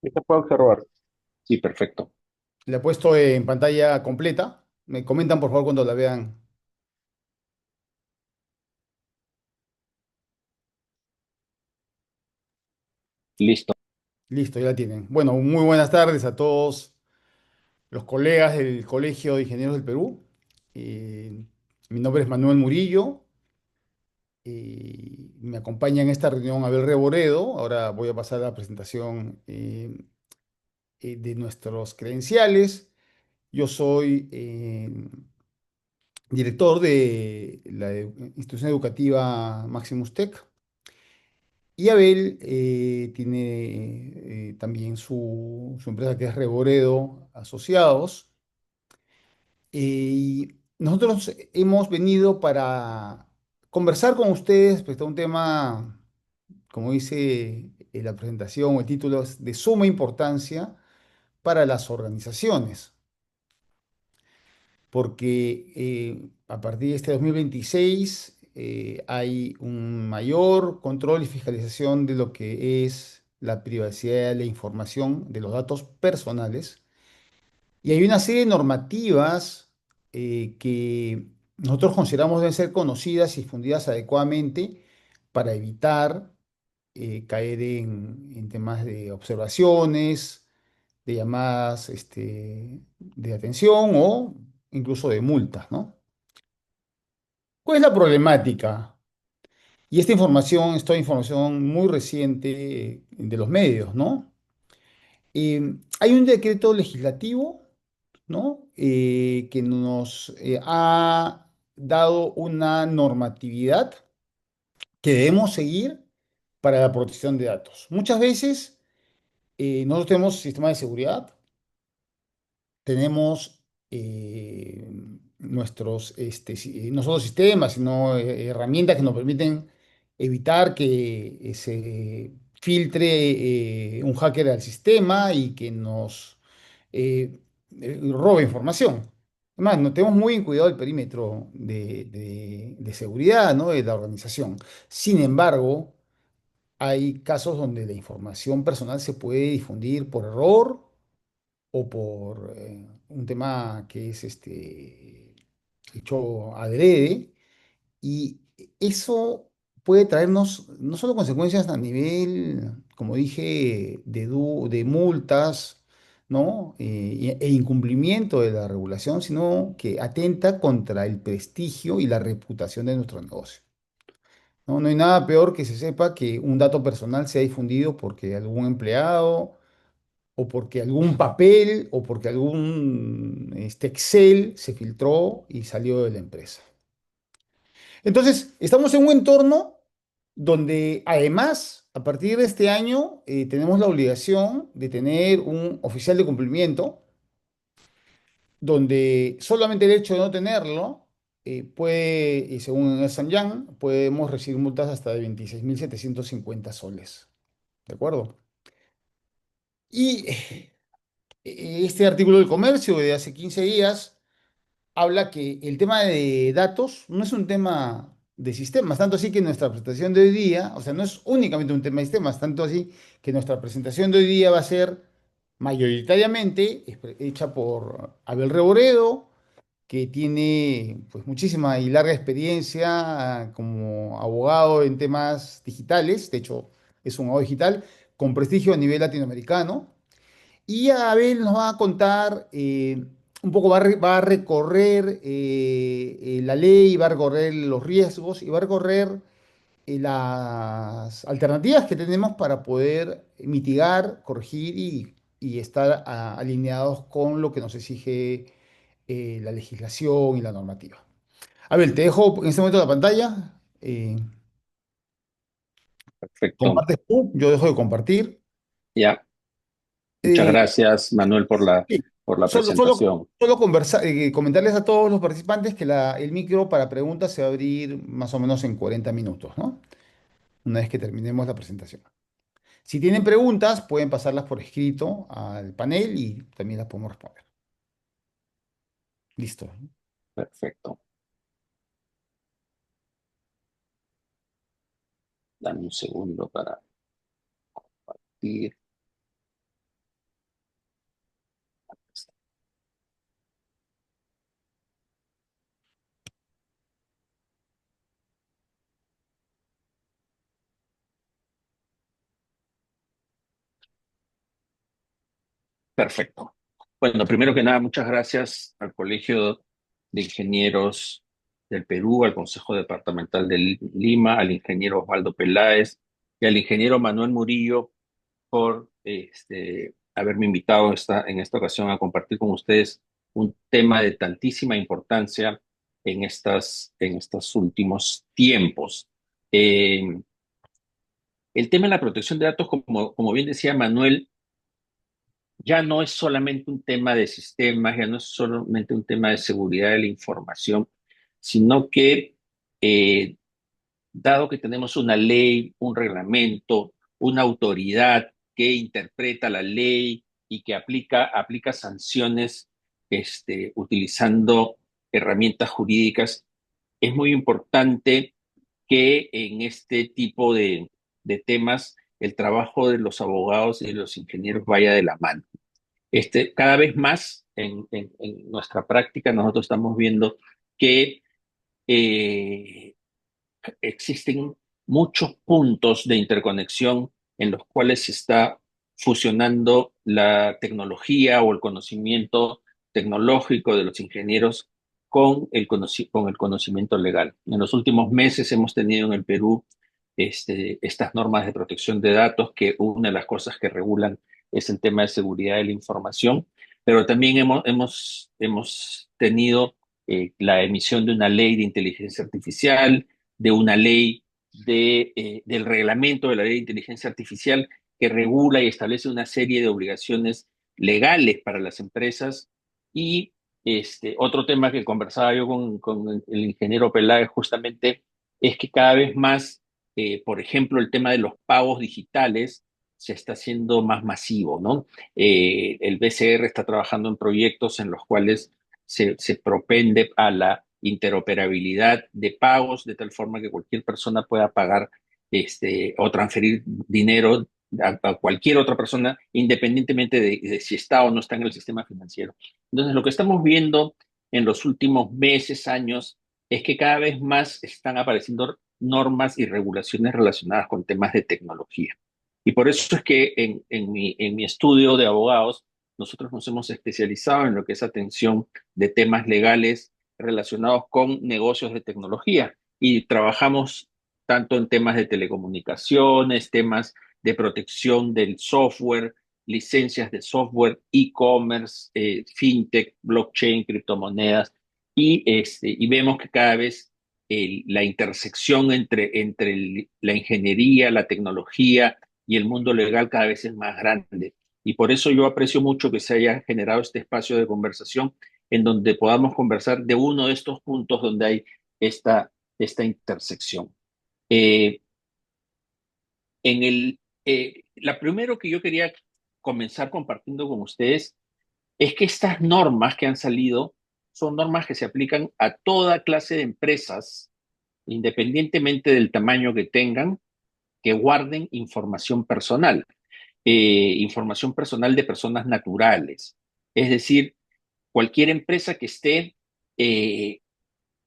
¿Qué se puede observar? Sí, perfecto. La he puesto en pantalla completa. Me comentan por favor cuando la vean. Listo. Listo, ya la tienen. Bueno, muy buenas tardes a todos los colegas del Colegio de Ingenieros del Perú. Eh, Mi nombre es Manuel Murillo. Me acompaña en esta reunión Abel Reboredo. Ahora voy a pasar a la presentación de nuestros credenciales. Yo soy director de la institución educativa Maximus Tech. Y Abel tiene también su empresa que es Reboredo Asociados. Y nosotros hemos venido para conversar con ustedes respecto a un tema, como dice la presentación o el título, es de suma importancia para las organizaciones, porque a partir de este 2026 hay un mayor control y fiscalización de lo que es la privacidad de la información, de los datos personales, y hay una serie de normativas que nosotros consideramos deben ser conocidas y fundidas adecuadamente para evitar caer en temas de observaciones, de llamadas de atención o incluso de multas, ¿no? ¿Cuál es la problemática? Y esta información muy reciente de los medios, ¿no? Hay un decreto legislativo, ¿no? Que nos ha dado una normatividad que debemos seguir para la protección de datos. Muchas veces nosotros tenemos sistemas de seguridad, tenemos no solo sistemas, sino herramientas que nos permiten evitar que se filtre un hacker al sistema y que nos robe información. Además, no tenemos muy bien cuidado el perímetro de seguridad, ¿no? De la organización. Sin embargo, hay casos donde la información personal se puede difundir por error o por un tema que es hecho adrede, y eso puede traernos no solo consecuencias a nivel, como dije, de multas, ¿no? E incumplimiento de la regulación, sino que atenta contra el prestigio y la reputación de nuestro negocio. ¿No? No hay nada peor que se sepa que un dato personal se ha difundido porque algún empleado o porque algún papel o porque algún Excel se filtró y salió de la empresa. Entonces, estamos en un entorno donde además, a partir de este año, tenemos la obligación de tener un oficial de cumplimiento, donde solamente el hecho de no tenerlo según Ernst Young, podemos recibir multas hasta de 26.750 soles. ¿De acuerdo? Y este artículo del comercio de hace 15 días habla que el tema de datos no es un tema de sistemas, tanto así que nuestra presentación de hoy día, o sea, no es únicamente un tema de sistemas, tanto así que nuestra presentación de hoy día va a ser mayoritariamente hecha por Abel Reboredo, que tiene pues muchísima y larga experiencia como abogado en temas digitales, de hecho es un abogado digital con prestigio a nivel latinoamericano. Y Abel nos va a contar un poco, va a recorrer la ley, va a recorrer los riesgos y va a recorrer las alternativas que tenemos para poder mitigar, corregir y estar alineados con lo que nos exige la legislación y la normativa. Abel, te dejo en este momento la pantalla. Perfecto. Compartes tú, yo dejo de compartir. Ya. Muchas Eh, gracias, Manuel, Sí, por la solo, solo, presentación. solo comentarles a todos los participantes que el micro para preguntas se va a abrir más o menos en 40 minutos, ¿no? Una vez que terminemos la presentación. Si tienen preguntas, pueden pasarlas por escrito al panel y también las podemos responder. Listo. Perfecto. Dame un segundo para ir. Perfecto. Bueno, primero que nada, muchas gracias al Colegio de Ingenieros del Perú, al Consejo Departamental de Lima, al ingeniero Osvaldo Peláez y al ingeniero Manuel Murillo por haberme invitado en esta ocasión a compartir con ustedes un tema de tantísima importancia en estos últimos tiempos. Eh, el tema de la protección de datos, como bien decía Manuel, ya no es solamente un tema de sistemas, ya no es solamente un tema de seguridad de la información, sino que eh, dado que tenemos una ley, un reglamento, una autoridad que interpreta la ley y que aplica sanciones utilizando herramientas jurídicas, es muy importante que en este tipo de temas el trabajo de los abogados y de los ingenieros vaya de la mano. Cada vez más en nuestra práctica nosotros estamos viendo que eh, existen muchos puntos de interconexión en los cuales se está fusionando la tecnología o el conocimiento tecnológico de los ingenieros con el conocimiento legal. En los últimos meses hemos tenido en el Perú estas normas de protección de datos, que una de las cosas que regulan es el tema de seguridad de la información, pero también hemos tenido la emisión de una ley de inteligencia artificial, de una ley del reglamento de la ley de inteligencia artificial que regula y establece una serie de obligaciones legales para las empresas. Y otro tema que conversaba yo con el ingeniero Peláez justamente es que cada vez más, por ejemplo, el tema de los pagos digitales se está haciendo más masivo, ¿no? El BCR está trabajando en proyectos en los cuales se propende a la interoperabilidad de pagos, de tal forma que cualquier persona pueda pagar o transferir dinero a cualquier otra persona, independientemente de si está o no está en el sistema financiero. Entonces, lo que estamos viendo en los últimos meses, años, es que cada vez más están apareciendo normas y regulaciones relacionadas con temas de tecnología. Y por eso es que en mi estudio de abogados, nosotros nos hemos especializado en lo que es atención de temas legales relacionados con negocios de tecnología y trabajamos tanto en temas de telecomunicaciones, temas de protección del software, licencias de software, e-commerce, fintech, blockchain, criptomonedas, y vemos que cada vez la intersección entre la ingeniería, la tecnología y el mundo legal cada vez es más grande. Y por eso yo aprecio mucho que se haya generado este espacio de conversación en donde podamos conversar de uno de estos puntos donde hay esta intersección. Eh, la primero que yo quería comenzar compartiendo con ustedes es que estas normas que han salido son normas que se aplican a toda clase de empresas, independientemente del tamaño que tengan, que guarden información personal de personas naturales. Es decir, cualquier empresa que eh,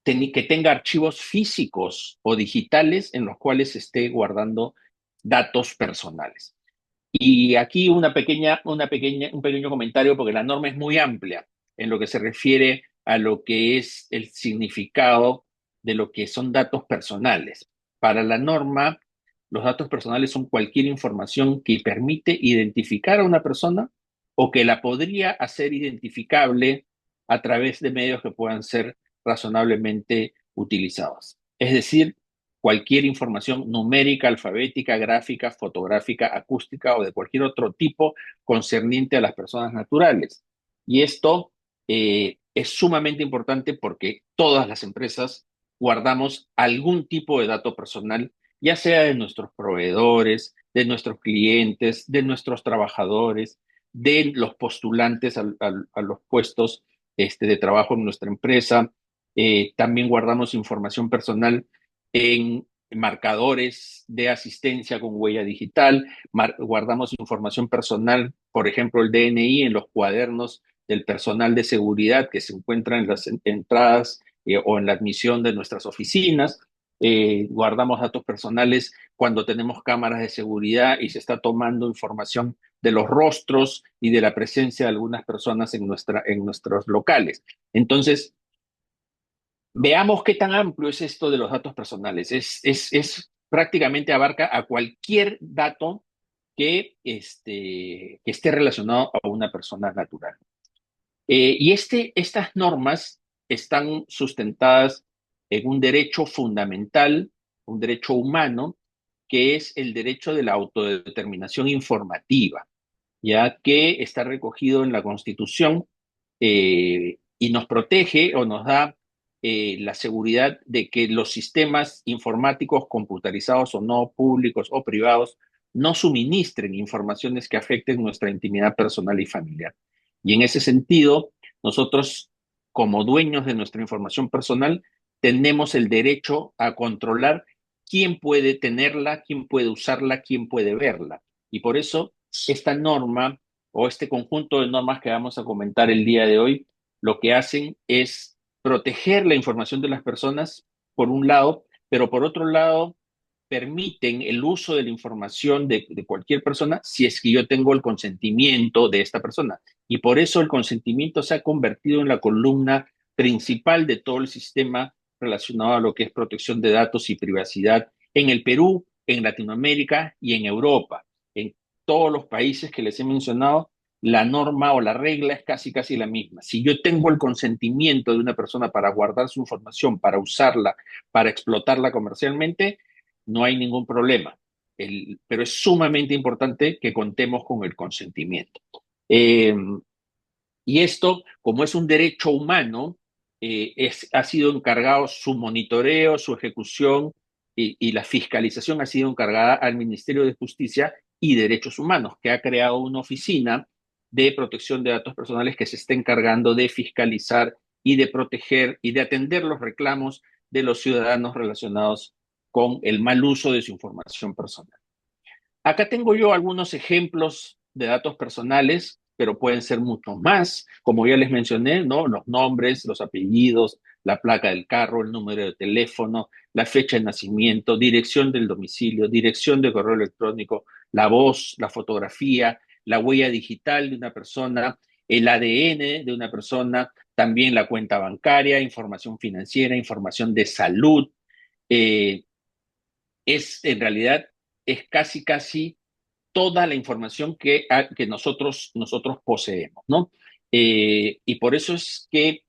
que tenga archivos físicos o digitales en los cuales se esté guardando datos personales. Y aquí un pequeño comentario, porque la norma es muy amplia en lo que se refiere a lo que es el significado de lo que son datos personales. Para la norma, los datos personales son cualquier información que permite identificar a una persona o que la podría hacer identificable a través de medios que puedan ser razonablemente utilizados. Es decir, cualquier información numérica, alfabética, gráfica, fotográfica, acústica o de cualquier otro tipo concerniente a las personas naturales. Y esto es sumamente importante porque todas las empresas guardamos algún tipo de dato personal, ya sea de nuestros proveedores, de nuestros clientes, de nuestros trabajadores, de los postulantes a los puestos de trabajo en nuestra empresa. También guardamos información personal en marcadores de asistencia con huella digital, guardamos información personal, por ejemplo, el DNI en los cuadernos del personal de seguridad que se encuentra en las entradas o en la admisión de nuestras oficinas. guardamos datos personales cuando tenemos cámaras de seguridad y se está tomando información de los rostros y de la presencia de algunas personas en nuestros locales. Entonces, veamos qué tan amplio es esto de los datos personales. Es prácticamente abarca a cualquier dato que esté relacionado a una persona natural. Estas normas están sustentadas en un derecho fundamental, un derecho humano, que es el derecho de la autodeterminación informativa, ya que está recogido en la Constitución y nos protege o nos da la seguridad de que los sistemas informáticos, computarizados o no, públicos o privados, no suministren informaciones que afecten nuestra intimidad personal y familiar. Y en ese sentido, nosotros, como dueños de nuestra información personal, tenemos el derecho a controlar quién puede tenerla, quién puede usarla, quién puede verla. Y por eso esta norma o este conjunto de normas que vamos a comentar el día de hoy, lo que hacen es proteger la información de las personas, por un lado, pero por otro lado, permiten el uso de la información de cualquier persona si es que yo tengo el consentimiento de esta persona. Y por eso el consentimiento se ha convertido en la columna principal de todo el sistema relacionado a lo que es protección de datos y privacidad en el Perú, en Latinoamérica y en Europa. En todos los países que les he mencionado, la norma o la regla es casi la misma. Si yo tengo el consentimiento de una persona para guardar su información, para usarla, para explotarla comercialmente, no hay ningún problema. Pero es sumamente importante que contemos con el consentimiento. Eh, y esto, como es un derecho humano, ha sido encargado su monitoreo, su ejecución y la fiscalización ha sido encargada al Ministerio de Justicia y Derechos Humanos, que ha creado una oficina de protección de datos personales que se está encargando de fiscalizar y de proteger y de atender los reclamos de los ciudadanos relacionados con el mal uso de su información personal. Acá tengo yo algunos ejemplos de datos personales, pero pueden ser muchos más, como ya les mencioné, ¿no? Los nombres, los apellidos, la placa del carro, el número de teléfono, la fecha de nacimiento, dirección del domicilio, dirección de correo electrónico, la voz, la fotografía, la huella digital de una persona, el ADN de una persona, también la cuenta bancaria, información financiera, información de salud. Eh, en realidad, es casi toda la información que nosotros poseemos, ¿no? Y por eso es que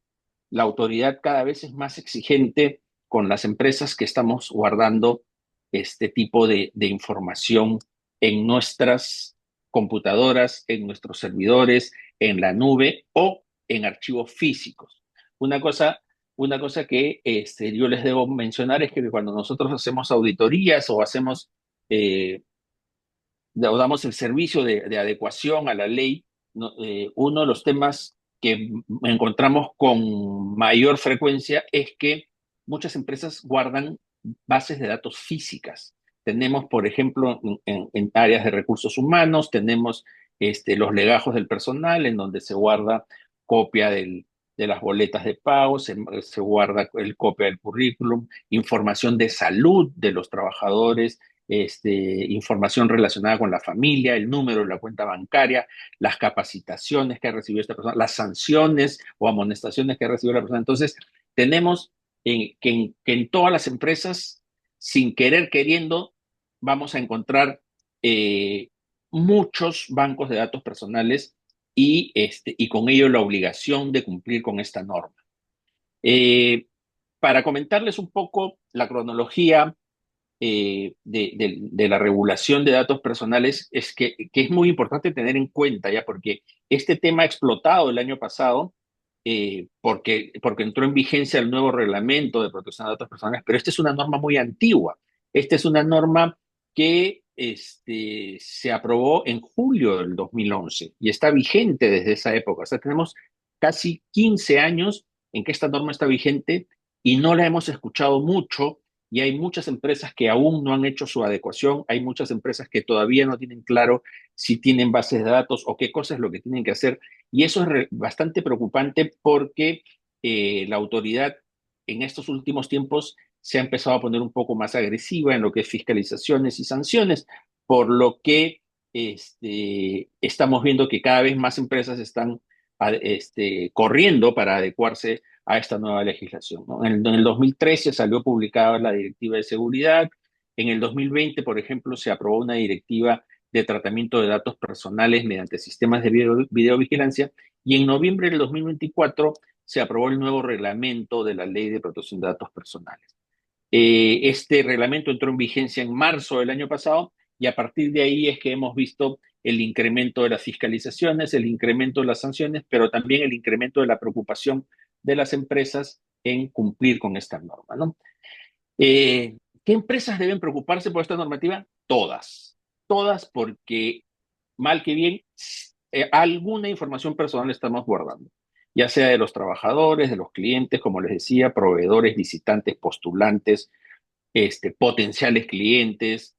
la autoridad cada vez es más exigente con las empresas que estamos guardando este tipo de información en nuestras computadoras, en nuestros servidores, en la nube o en archivos físicos. Una cosa, una cosa que yo les debo mencionar es que cuando nosotros hacemos auditorías o hacemos damos el servicio de adecuación a la ley, ¿no? Uno de los temas que encontramos con mayor frecuencia es que muchas empresas guardan bases de datos físicas. Tenemos, por ejemplo, en áreas de recursos humanos, tenemos los legajos del personal, en donde se guarda copia de las boletas de pago, se guarda el copia del currículum, información de salud de los trabajadores, información relacionada con la familia, el número de la cuenta bancaria, las capacitaciones que ha recibido esta persona, las sanciones o amonestaciones que ha recibido la persona. Entonces, tenemos que en todas las empresas, sin querer queriendo, vamos a encontrar muchos bancos de datos personales y con ello la obligación de cumplir con esta norma. Eh, para comentarles un poco la cronología de la regulación de datos personales que es muy importante tener en cuenta ya, porque este tema ha explotado el año pasado porque entró en vigencia el nuevo reglamento de protección de datos personales, pero esta es una norma muy antigua. Esta es una norma que se aprobó en julio del 2011 y está vigente desde esa época. O sea, tenemos casi 15 años en que esta norma está vigente y no la hemos escuchado mucho y hay muchas empresas que aún no han hecho su adecuación, hay muchas empresas que todavía no tienen claro si tienen bases de datos o qué cosa es lo que tienen que hacer. Y eso es bastante preocupante porque la autoridad en estos últimos tiempos se ha empezado a poner un poco más agresiva en lo que es fiscalizaciones y sanciones, por lo que estamos viendo que cada vez más empresas están corriendo para adecuarse a esta nueva legislación, ¿no? En el 2013 salió publicada la Directiva de Seguridad. En el 2020, por ejemplo, se aprobó una directiva de tratamiento de datos personales mediante sistemas de videovigilancia, y en noviembre del 2024 se aprobó el nuevo reglamento de la Ley de Protección de Datos Personales. Este reglamento entró en vigencia en marzo del año pasado, y a partir de ahí es que hemos visto el incremento de las fiscalizaciones, el incremento de las sanciones, pero también el incremento de la preocupación de las empresas en cumplir con esta norma, ¿no? ¿Qué empresas deben preocuparse por esta normativa? Todas, todas, porque mal que bien, alguna información personal estamos guardando, ya sea de los trabajadores, de los clientes, como les decía, proveedores, visitantes, postulantes, potenciales clientes,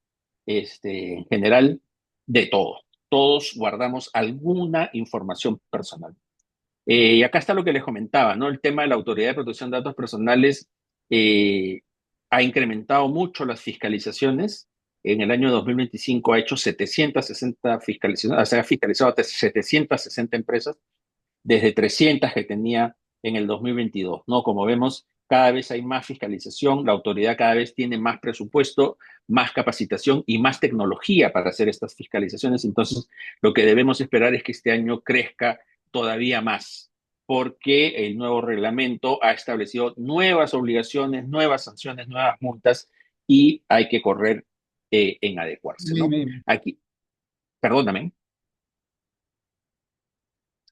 en general, de todo. Todos guardamos alguna información personal. Y acá está lo que les comentaba, ¿no? El tema de la Autoridad de Protección de Datos Personales eh, ha incrementado mucho las fiscalizaciones. En el año 2025 ha hecho 760 fiscalizaciones, o sea, ha fiscalizado 760 empresas desde 300 que tenía en el 2022, ¿no? Como vemos, cada vez hay más fiscalización, la autoridad cada vez tiene más presupuesto, más capacitación y más tecnología para hacer estas fiscalizaciones. Entonces, lo que debemos esperar es que este año crezca todavía más, porque el nuevo reglamento ha establecido nuevas obligaciones, nuevas sanciones, nuevas multas, y hay que correr en adecuarse, ¿no? Aquí, perdóname, No,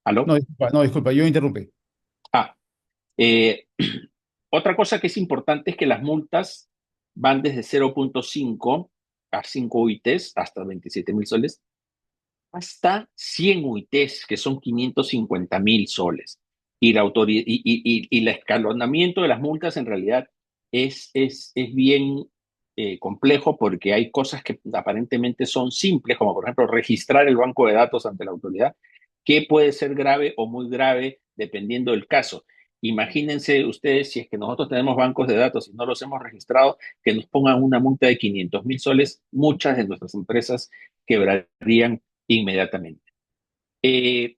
¿aló? disculpa, no, disculpa, yo interrumpí. Ah, eh, Otra cosa que es importante es que las multas van desde 0,5 a 5 UITs, hasta 27.000 soles, hasta 100 UITs, que son 550.000 soles. Y, y el escalonamiento de las multas en realidad es bien complejo, porque hay cosas que aparentemente son simples, como por ejemplo registrar el banco de datos ante la autoridad, que puede ser grave o muy grave dependiendo del caso. Imagínense ustedes, si es que nosotros tenemos bancos de datos y no los hemos registrado, que nos pongan una multa de 500.000 soles, muchas de nuestras empresas quebrarían inmediatamente. Eh,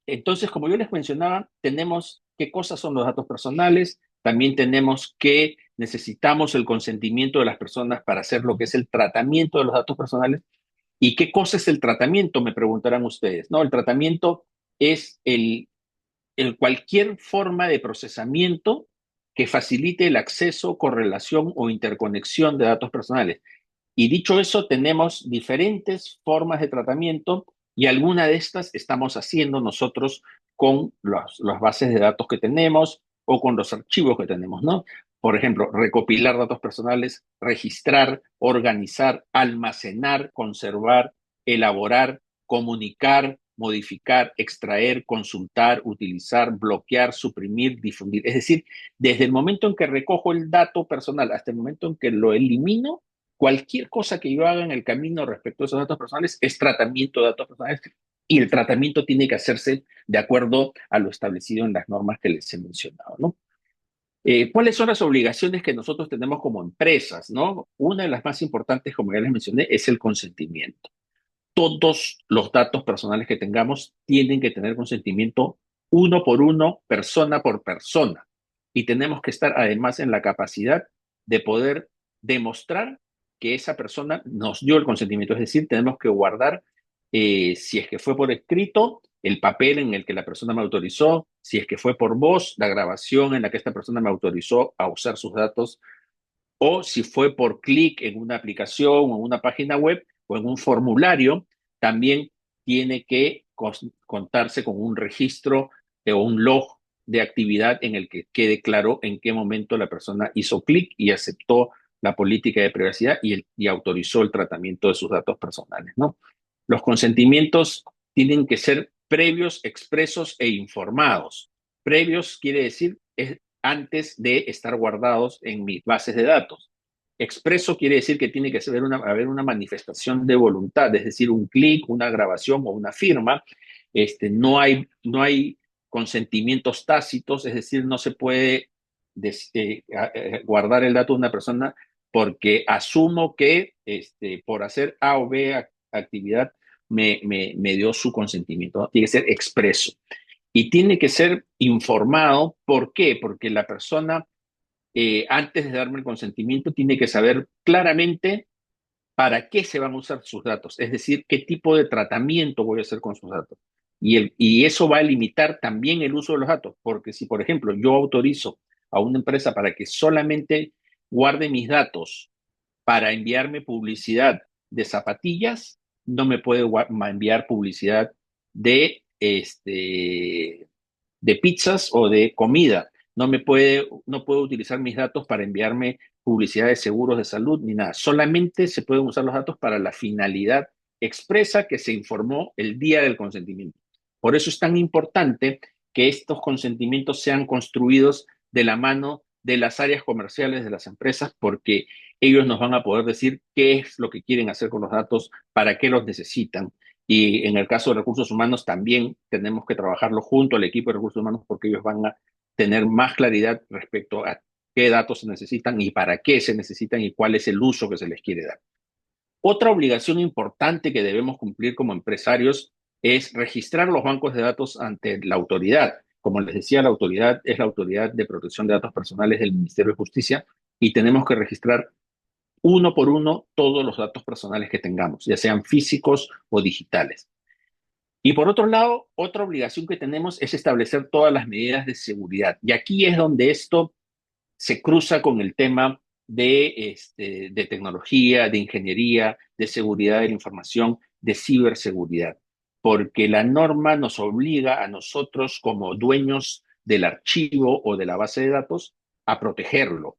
entonces, como yo les mencionaba, tenemos qué cosas son los datos personales, también tenemos que necesitamos el consentimiento de las personas para hacer lo que es el tratamiento de los datos personales. ¿Y qué cosa es el tratamiento? Me preguntarán ustedes. No, el tratamiento es cualquier forma de procesamiento que facilite el acceso, correlación o interconexión de datos personales. Y dicho eso, tenemos diferentes formas de tratamiento, y alguna de estas estamos haciendo nosotros con las bases de datos que tenemos o con los archivos que tenemos, ¿no? Por ejemplo, recopilar datos personales, registrar, organizar, almacenar, conservar, elaborar, comunicar, modificar, extraer, consultar, utilizar, bloquear, suprimir, difundir. Es decir, desde el momento en que recojo el dato personal hasta el momento en que lo elimino, cualquier cosa que yo haga en el camino respecto a esos datos personales es tratamiento de datos personales, y el tratamiento tiene que hacerse de acuerdo a lo establecido en las normas que les he mencionado, ¿no? ¿Cuáles son las obligaciones que nosotros tenemos como empresas, ¿no? Una de las más importantes, como ya les mencioné, es el consentimiento. Todos los datos personales que tengamos tienen que tener consentimiento, uno por uno, persona por persona. Y tenemos que estar además en la capacidad de poder demostrar que esa persona nos dio el consentimiento. Es decir, tenemos que guardar, si es que fue por escrito, el papel en el que la persona me autorizó; si es que fue por voz, la grabación en la que esta persona me autorizó a usar sus datos; o si fue por clic en una aplicación o en una página web o en un formulario, también tiene que contarse con un registro o un log de actividad en el que quede claro en qué momento la persona hizo clic y aceptó la política de privacidad y autorizó el tratamiento de sus datos personales, ¿no? Los consentimientos tienen que ser previos, expresos e informados. Previos quiere decir antes de estar guardados en mis bases de datos. Expreso quiere decir que tiene que haber una manifestación de voluntad, es decir, un clic, una grabación o una firma. No hay consentimientos tácitos, es decir, no se puede guardar el dato de una persona porque asumo que por hacer A o B actividad me dio su consentimiento, ¿no? Tiene que ser expreso y tiene que ser informado. ¿Por qué? Porque la persona, antes de darme el consentimiento, tiene que saber claramente para qué se van a usar sus datos, es decir, qué tipo de tratamiento voy a hacer con sus datos. Y eso va a limitar también el uso de los datos, porque si, por ejemplo, yo autorizo a una empresa para que solamente guarde mis datos para enviarme publicidad de zapatillas, no me puede enviar publicidad de, de pizzas o de comida. No puedo utilizar mis datos para enviarme publicidad de seguros de salud ni nada. Solamente se pueden usar los datos para la finalidad expresa que se informó el día del consentimiento. Por eso es tan importante que estos consentimientos sean construidos de la mano de las áreas comerciales de las empresas, porque ellos nos van a poder decir qué es lo que quieren hacer con los datos, para qué los necesitan. Y en el caso de recursos humanos también tenemos que trabajarlo junto al equipo de recursos humanos, porque ellos van a tener más claridad respecto a qué datos se necesitan y para qué se necesitan y cuál es el uso que se les quiere dar. Otra obligación importante que debemos cumplir como empresarios es registrar los bancos de datos ante la autoridad. Como les decía, la autoridad es la Autoridad de Protección de Datos Personales del Ministerio de Justicia y tenemos que registrar uno por uno todos los datos personales que tengamos, ya sean físicos o digitales. Y por otro lado, otra obligación que tenemos es establecer todas las medidas de seguridad. Y aquí es donde esto se cruza con el tema de tecnología, de ingeniería, de seguridad de la información, de ciberseguridad, porque la norma nos obliga a nosotros como dueños del archivo o de la base de datos a protegerlo,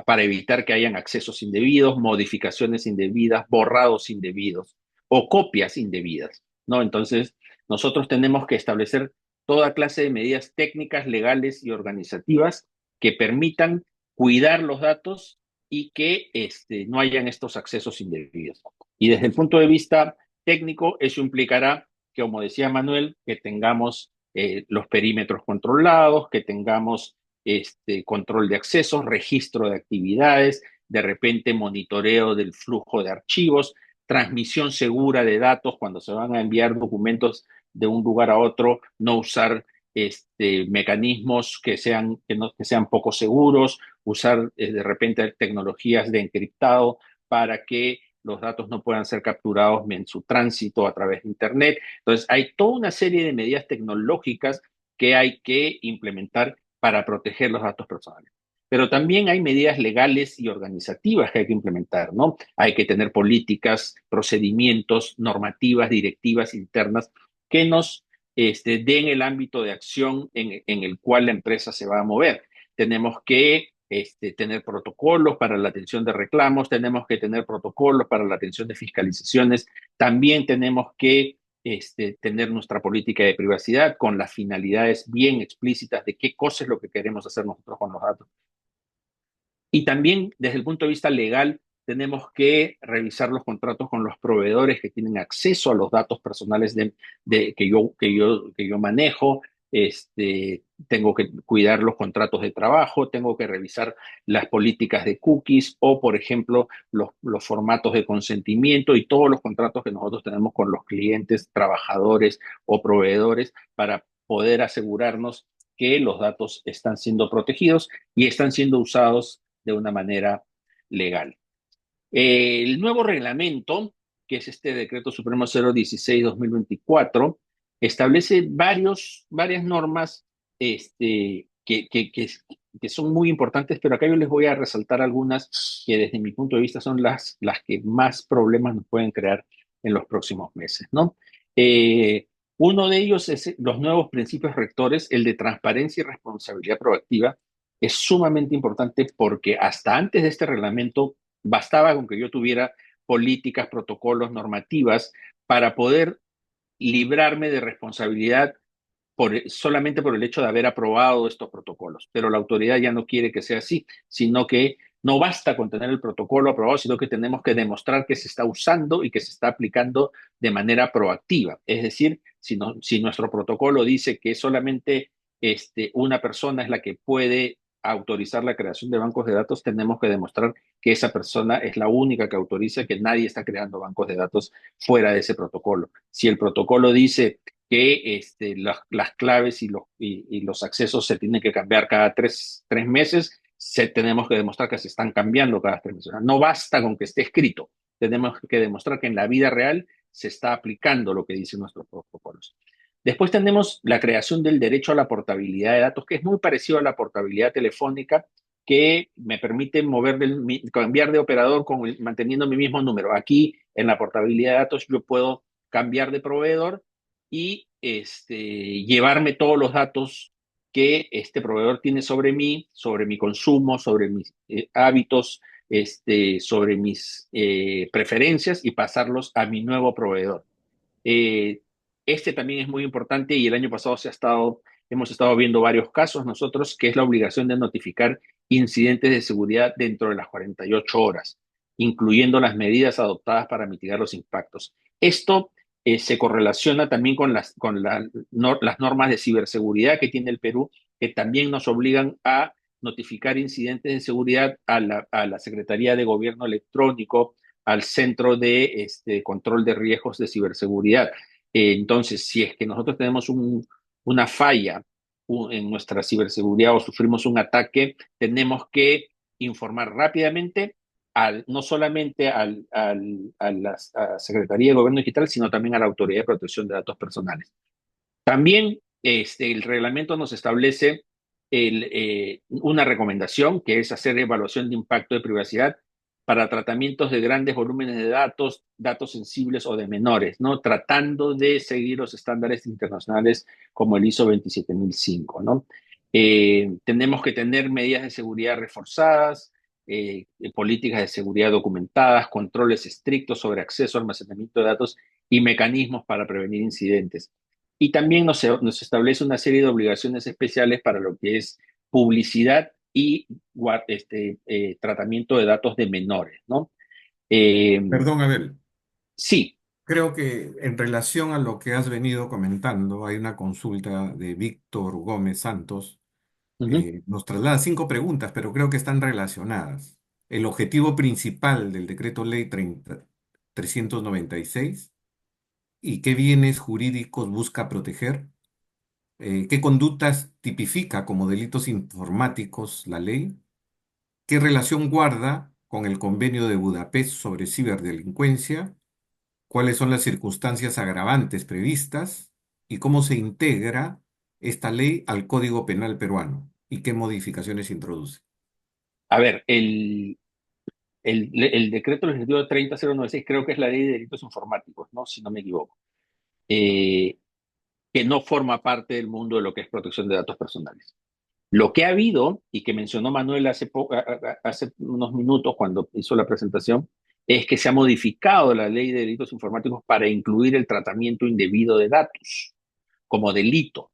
para evitar que hayan accesos indebidos, modificaciones indebidas, borrados indebidos o copias indebidas, ¿no? Entonces, nosotros tenemos que establecer toda clase de medidas técnicas, legales y organizativas que permitan cuidar los datos y que no hayan estos accesos indebidos. Y desde el punto de vista técnico, eso implicará que, como decía Manuel, que tengamos los perímetros controlados, que tengamos control de accesos, registro de actividades, de repente monitoreo del flujo de archivos, transmisión segura de datos cuando se van a enviar documentos de un lugar a otro, no usar mecanismos que sean poco seguros, usar de repente tecnologías de encriptado para que los datos no puedan ser capturados en su tránsito a través de Internet. Entonces, hay toda una serie de medidas tecnológicas que hay que implementar para proteger los datos personales. Pero también hay medidas legales y organizativas que hay que implementar, ¿no? Hay que tener políticas, procedimientos, normativas, directivas internas que nos den el ámbito de acción en el cual la empresa se va a mover. Tenemos que tener protocolos para la atención de reclamos, tenemos que tener protocolos para la atención de fiscalizaciones, también tenemos que tener nuestra política de privacidad con las finalidades bien explícitas de qué cosa es lo que queremos hacer nosotros con los datos. Y también desde el punto de vista legal, tenemos que revisar los contratos con los proveedores que tienen acceso a los datos personales que yo manejo. Tengo que cuidar los contratos de trabajo, tengo que revisar las políticas de cookies o, por ejemplo, los formatos de consentimiento y todos los contratos que nosotros tenemos con los clientes, trabajadores o proveedores para poder asegurarnos que los datos están siendo protegidos y están siendo usados de una manera legal. El nuevo reglamento, que es este Decreto Supremo 016-2024, establece varias normas que son muy importantes, pero acá yo les voy a resaltar algunas que desde mi punto de vista son las que más problemas nos pueden crear en los próximos meses, ¿no? Uno de ellos es los nuevos principios rectores, el de transparencia y responsabilidad proactiva. Es sumamente importante porque hasta antes de este reglamento bastaba con que yo tuviera políticas, protocolos, normativas para poder librarme de responsabilidad solamente por el hecho de haber aprobado estos protocolos. Pero la autoridad ya no quiere que sea así, sino que no basta con tener el protocolo aprobado, sino que tenemos que demostrar que se está usando y que se está aplicando de manera proactiva. Es decir, si nuestro protocolo dice que solamente una persona es la que puede a autorizar la creación de bancos de datos, tenemos que demostrar que esa persona es la única que autoriza, que nadie está creando bancos de datos fuera de ese protocolo. Si el protocolo dice que las claves y los accesos se tienen que cambiar cada tres meses, tenemos que demostrar que se están cambiando cada 3 meses. No basta con que esté escrito, tenemos que demostrar que en la vida real se está aplicando lo que dicen nuestros protocolos. Después tenemos la creación del derecho a la portabilidad de datos, que es muy parecido a la portabilidad telefónica, que me permite cambiar de operador manteniendo mi mismo número. Aquí, en la portabilidad de datos, yo puedo cambiar de proveedor y llevarme todos los datos que este proveedor tiene sobre mí, sobre mi consumo, sobre mis hábitos, sobre mis preferencias y pasarlos a mi nuevo proveedor. Eh, también es muy importante y el año pasado hemos estado viendo varios casos nosotros, que es la obligación de notificar incidentes de seguridad dentro de las 48 horas, incluyendo las medidas adoptadas para mitigar los impactos. Esto se correlaciona también las normas de ciberseguridad que tiene el Perú, que también nos obligan a notificar incidentes de seguridad a la Secretaría de Gobierno Electrónico, al Centro de Control de Riesgos de Ciberseguridad. Entonces, si es que nosotros tenemos una falla en nuestra ciberseguridad o sufrimos un ataque, tenemos que informar rápidamente no solamente a la Secretaría de Gobierno Digital, sino también a la Autoridad de Protección de Datos Personales. También el reglamento nos establece una recomendación, que es hacer evaluación de impacto de privacidad para tratamientos de grandes volúmenes de datos, datos sensibles o de menores, ¿no? Tratando de seguir los estándares internacionales como el ISO 27005, ¿no? Tenemos que tener medidas de seguridad reforzadas, políticas de seguridad documentadas, controles estrictos sobre acceso, almacenamiento de datos y mecanismos para prevenir incidentes. Y también nos establece una serie de obligaciones especiales para lo que es publicidad y tratamiento de datos de menores, ¿no? Eh, Perdón, Abel. sí. Creo que en relación a lo que has venido comentando, hay una consulta de Víctor Gómez Santos. Ujú. Nos traslada 5 preguntas, pero creo que están relacionadas. El objetivo principal del decreto ley 396 y qué bienes jurídicos busca proteger. ¿Qué conductas tipifica como delitos informáticos la ley? ¿Qué relación guarda con el Convenio de Budapest sobre ciberdelincuencia? ¿Cuáles son las circunstancias agravantes previstas? ¿Y cómo se integra esta ley al Código Penal peruano? ¿Y qué modificaciones introduce? A ver, el decreto legislativo 30096 creo que es la ley de delitos informáticos, ¿no? Si no me equivoco. Eh, que no forma parte del mundo de lo que es protección de datos personales. Lo que ha habido, y que mencionó Manuel hace unos minutos cuando hizo la presentación, es que se ha modificado la ley de delitos informáticos para incluir el tratamiento indebido de datos como delito.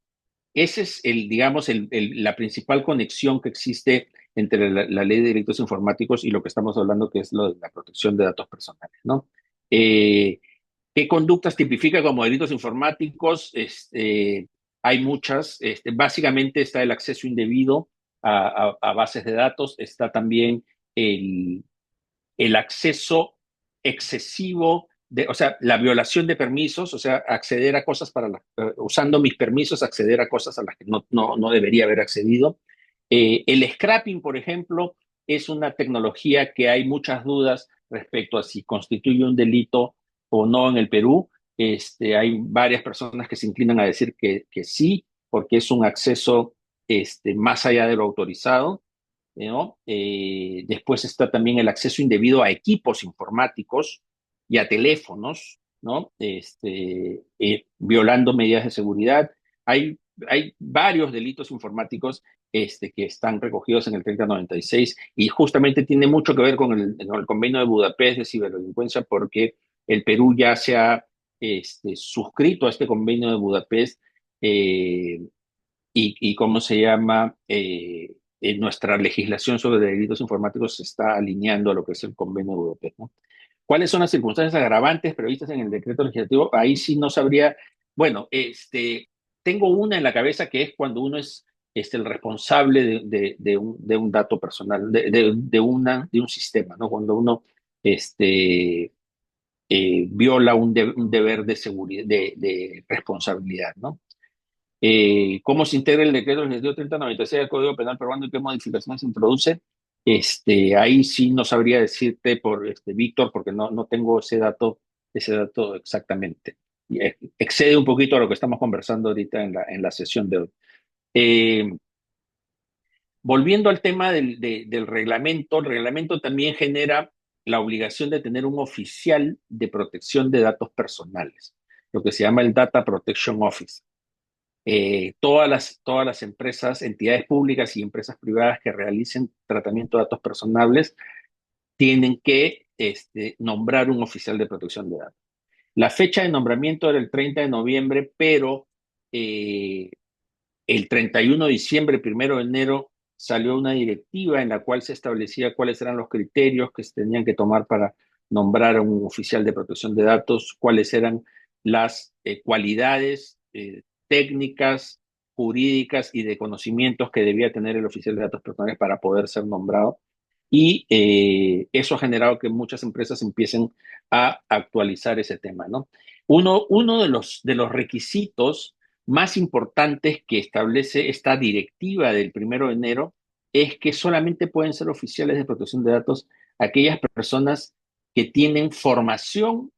Ese es digamos, la principal conexión que existe entre la ley de delitos informáticos y lo que estamos hablando, que es lo de la protección de datos personales, ¿no? Eh, ¿Qué conductas tipifica como delitos informáticos? Hay muchas. Básicamente está el acceso indebido a bases de datos, está también el, el acceso excesivo, o sea, la violación de permisos, o sea, acceder a cosas usando mis permisos, acceder a cosas a las que no debería haber accedido. El scrapping, por ejemplo, es una tecnología que hay muchas dudas respecto a si constituye un delito o no en el Perú. Hay varias personas que se inclinan a decir que sí, porque es un acceso más allá de lo autorizado, ¿no? Después está también el acceso indebido a equipos informáticos y a teléfonos, ¿no? Violando medidas de seguridad. Hay varios delitos informáticos que están recogidos en el 3096 y justamente tiene mucho que ver con el convenio de Budapest de ciberdelincuencia porque el Perú ya se ha suscrito a este convenio de Budapest eh, y cómo se llama, nuestra legislación sobre delitos informáticos se está alineando a lo que es el convenio europeo, ¿no? ¿Cuáles son las circunstancias agravantes previstas en el decreto legislativo? Ahí sí no sabría. Bueno, tengo una en la cabeza que es cuando uno es el responsable de un dato personal, de un sistema, ¿no? Cuando uno este, viola un deber de seguridad, de responsabilidad, ¿no? ¿Cómo se integra el decreto legislativo 3096 del Código Penal peruano y qué modificaciones se introduce? Ahí sí no sabría decirte por Víctor, porque no tengo ese dato exactamente. Y, excede un poquito a lo que estamos conversando ahorita en la sesión de hoy. Eh, Volviendo al tema del reglamento, el reglamento también genera la obligación de tener un oficial de protección de datos personales, lo que se llama el Data Protection Office. Todas las empresas, entidades públicas y empresas privadas que realicen tratamiento de datos personales tienen que nombrar un oficial de protección de datos. La fecha de nombramiento era el 30 de noviembre, pero eh, el 31 de diciembre, 1 de enero, salió una directiva en la cual se establecía cuáles eran los criterios que se tenían que tomar para nombrar a un oficial de protección de datos, cuáles eran las cualidades técnicas, jurídicas y de conocimientos que debía tener el oficial de datos personales para poder ser nombrado. Y eso ha generado que muchas empresas empiecen a actualizar ese tema, ¿no? Uno de los requisitos más importantes que establece esta directiva del 1 de enero es que solamente pueden ser oficiales de protección de datos aquellas personas que tienen formación,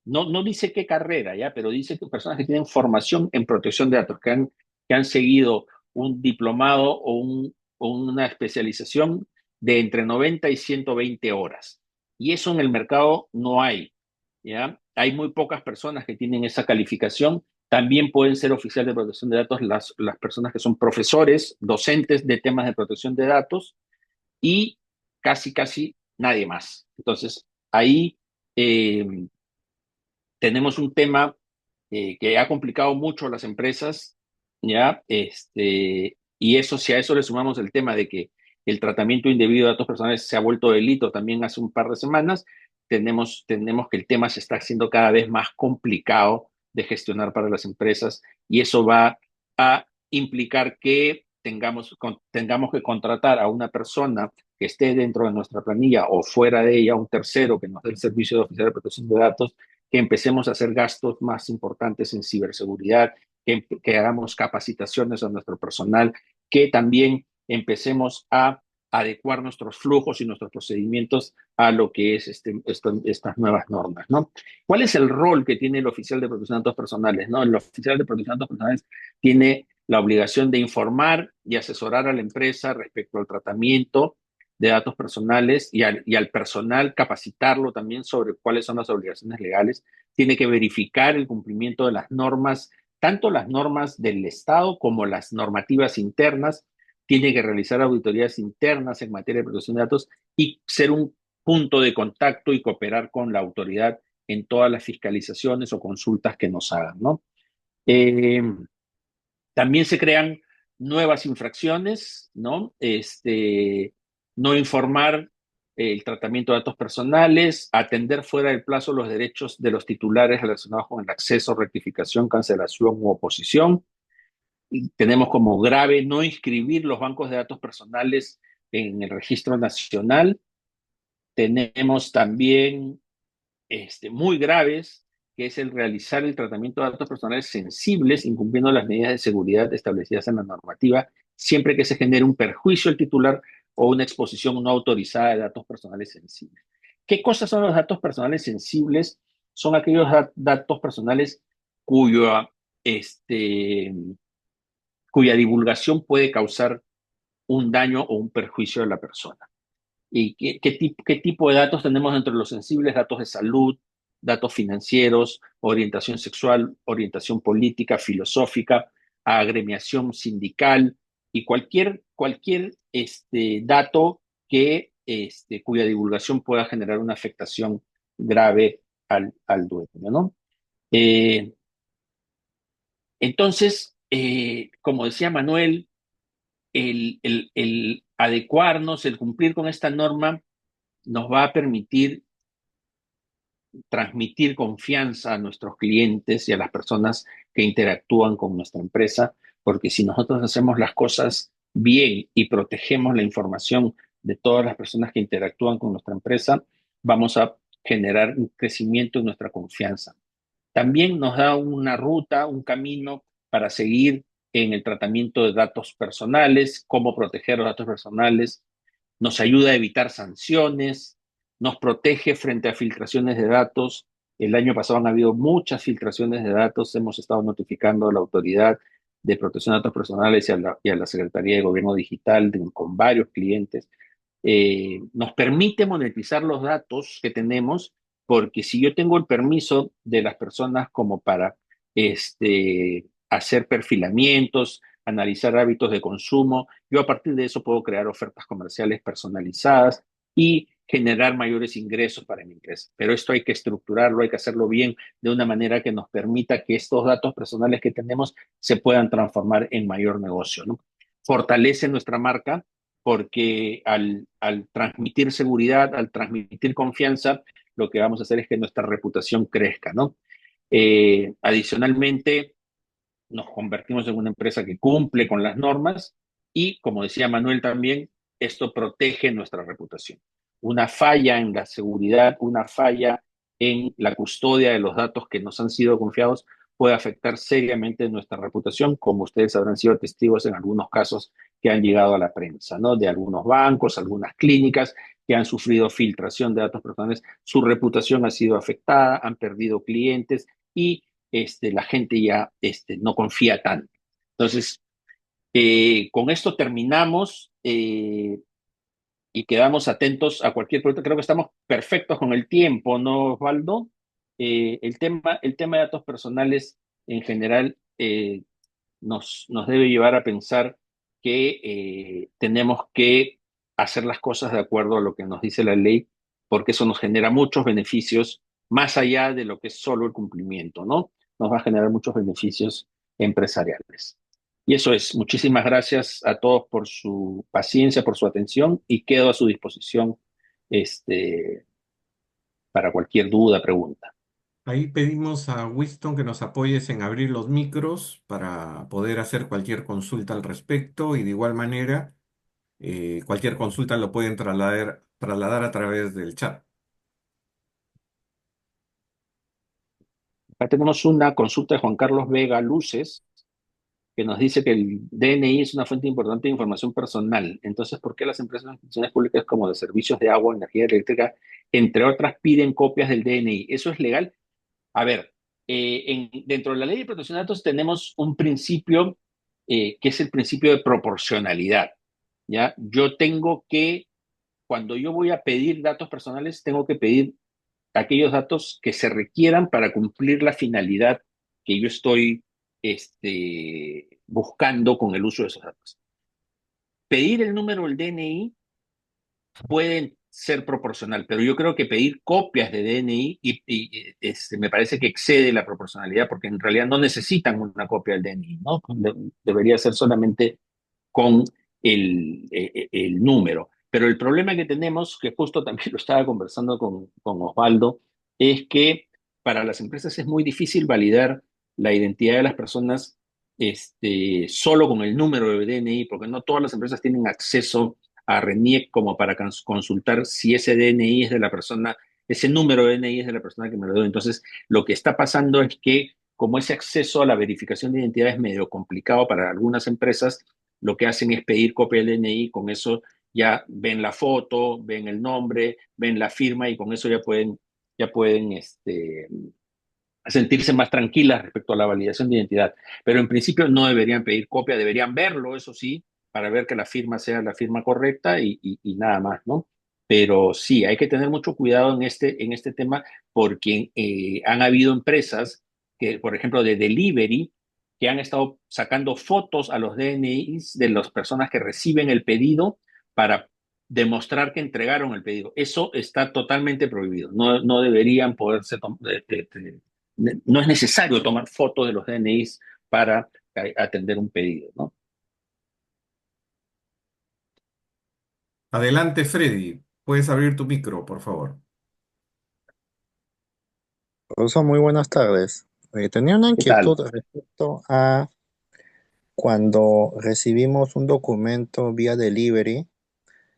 no dice qué carrera, ¿ya? Pero dice que personas que tienen formación en protección de datos, que han seguido un diplomado o una especialización de entre 90 y 120 horas. Y eso en el mercado no hay, ¿ya? Hay muy pocas personas que tienen esa calificación. También pueden ser oficiales de protección de datos las personas que son profesores, docentes de temas de protección de datos y casi nadie más. Entonces, ahí eh, tenemos un tema que ha complicado mucho a las empresas, ¿ya? Y eso, si a eso le sumamos el tema de que el tratamiento indebido de datos personales se ha vuelto delito también hace un par de semanas, tenemos que el tema se está haciendo cada vez más complicado de gestionar para las empresas y eso va a implicar que tengamos que contratar a una persona que esté dentro de nuestra planilla o fuera de ella, un tercero que nos dé el servicio de oficial de protección de datos, que empecemos a hacer gastos más importantes en ciberseguridad, que hagamos capacitaciones a nuestro personal, que también empecemos a adecuar nuestros flujos y nuestros procedimientos a lo que es estas nuevas normas, ¿no? ¿Cuál es el rol que tiene el oficial de protección de datos personales, ¿no? El oficial de protección de datos personales tiene la obligación de informar y asesorar a la empresa respecto al tratamiento de datos personales y al personal capacitarlo también sobre cuáles son las obligaciones legales. Tiene que verificar el cumplimiento de las normas, tanto las normas del Estado como las normativas internas. Tiene que realizar auditorías internas en materia de protección de datos y ser un punto de contacto y cooperar con la autoridad en todas las fiscalizaciones o consultas que nos hagan, ¿no? Eh, También se crean nuevas infracciones, ¿no? No informar el tratamiento de datos personales, atender fuera del plazo los derechos de los titulares relacionados con el acceso, rectificación, cancelación u oposición. Y tenemos como grave no inscribir los bancos de datos personales en el registro nacional. Tenemos también muy graves, que es el realizar el tratamiento de datos personales sensibles, incumpliendo las medidas de seguridad establecidas en la normativa, siempre que se genere un perjuicio al titular o una exposición no autorizada de datos personales sensibles. ¿Qué cosas son los datos personales sensibles? Son aquellos datos personales cuya, este, cuya divulgación puede causar un daño o un perjuicio a la persona. ¿Y qué tipo de datos tenemos entre los sensibles? Datos de salud, datos financieros, orientación sexual, orientación política, filosófica, agremiación sindical y cualquier dato cuya divulgación pueda generar una afectación grave al dueño, ¿no? Eh, como decía Manuel, el adecuarnos, el cumplir con esta norma nos va a permitir transmitir confianza a nuestros clientes y a las personas que interactúan con nuestra empresa, porque si nosotros hacemos las cosas bien y protegemos la información de todas las personas que interactúan con nuestra empresa, vamos a generar un crecimiento en nuestra confianza. También nos da una ruta, un camino para seguir en el tratamiento de datos personales, cómo proteger los datos personales, nos ayuda a evitar sanciones, nos protege frente a filtraciones de datos. El año pasado han habido muchas filtraciones de datos, hemos estado notificando a la Autoridad de Protección de Datos Personales y a la Secretaría de Gobierno Digital con varios clientes. Nos permite monetizar los datos que tenemos, porque si yo tengo el permiso de las personas como para hacer perfilamientos, analizar hábitos de consumo, yo a partir de eso puedo crear ofertas comerciales personalizadas y generar mayores ingresos para mi empresa. Pero esto hay que estructurarlo, hay que hacerlo bien, de una manera que nos permita que estos datos personales que tenemos se puedan transformar en mayor negocio, ¿no? Fortalece nuestra marca porque al transmitir seguridad, al transmitir confianza, lo que vamos a hacer es que nuestra reputación crezca, ¿no? Adicionalmente, nos convertimos en una empresa que cumple con las normas y, como decía Manuel también, esto protege nuestra reputación. Una falla en la seguridad, una falla en la custodia de los datos que nos han sido confiados puede afectar seriamente nuestra reputación, como ustedes habrán sido testigos en algunos casos que han llegado a la prensa, ¿no? De algunos bancos, algunas clínicas que han sufrido filtración de datos personales, su reputación ha sido afectada, han perdido clientes y la gente ya no confía tanto. Entonces, con esto terminamos y quedamos atentos a cualquier pregunta. Creo que estamos perfectos con el tiempo, ¿no, Osvaldo? El tema de datos personales en general nos debe llevar a pensar que tenemos que hacer las cosas de acuerdo a lo que nos dice la ley, porque eso nos genera muchos beneficios, más allá de lo que es solo el cumplimiento, ¿no? Nos va a generar muchos beneficios empresariales. Y eso es. Muchísimas gracias a todos por su paciencia, por su atención y quedo a su disposición este, para cualquier duda, pregunta. Ahí pedimos a Winston que nos apoyes en abrir los micros para poder hacer cualquier consulta al respecto y de igual manera cualquier consulta lo pueden trasladar a través del chat. Acá tenemos una consulta de Juan Carlos Vega Luces, que nos dice que el DNI es una fuente importante de información personal. Entonces, ¿por qué las empresas e instituciones públicas como de servicios de agua, energía eléctrica, entre otras, piden copias del DNI? ¿Eso es legal? A ver, dentro de la ley de protección de datos tenemos un principio que es el principio de proporcionalidad. ¿Ya? Yo tengo que, cuando yo voy a pedir datos personales, tengo que pedir aquellos datos que se requieran para cumplir la finalidad que yo estoy buscando con el uso de esos datos. Pedir el número del DNI puede ser proporcional, pero yo creo que pedir copias de DNI me parece que excede la proporcionalidad porque en realidad no necesitan una copia del DNI, ¿no? Debería ser solamente con el número. Pero el problema que tenemos, que justo también lo estaba conversando con Osvaldo, es que para las empresas es muy difícil validar la identidad de las personas solo con el número de DNI, porque no todas las empresas tienen acceso a RENIEC como para consultar si ese DNI es de la persona, ese número de DNI es de la persona que me lo dio. Entonces, lo que está pasando es que como ese acceso a la verificación de identidad es medio complicado para algunas empresas, lo que hacen es pedir copia del DNI, con eso ya ven la foto, ven el nombre, ven la firma y con eso ya pueden sentirse más tranquilas respecto a la validación de identidad. Pero en principio no deberían pedir copia, deberían verlo, eso sí, para ver que la firma sea la firma correcta y nada más, ¿no? Pero sí, hay que tener mucho cuidado en este tema porque han habido empresas que, por ejemplo, de delivery, que han estado sacando fotos a los DNIs de las personas que reciben el pedido para demostrar que entregaron el pedido. Eso está totalmente prohibido. No, no deberían poderse no es necesario tomar fotos de los DNIs para atender un pedido, ¿no? Adelante, Freddy. Puedes abrir tu micro, por favor. Muy buenas tardes. Tenía una ¿Qué tal? inquietud respecto a cuando recibimos un documento vía delivery,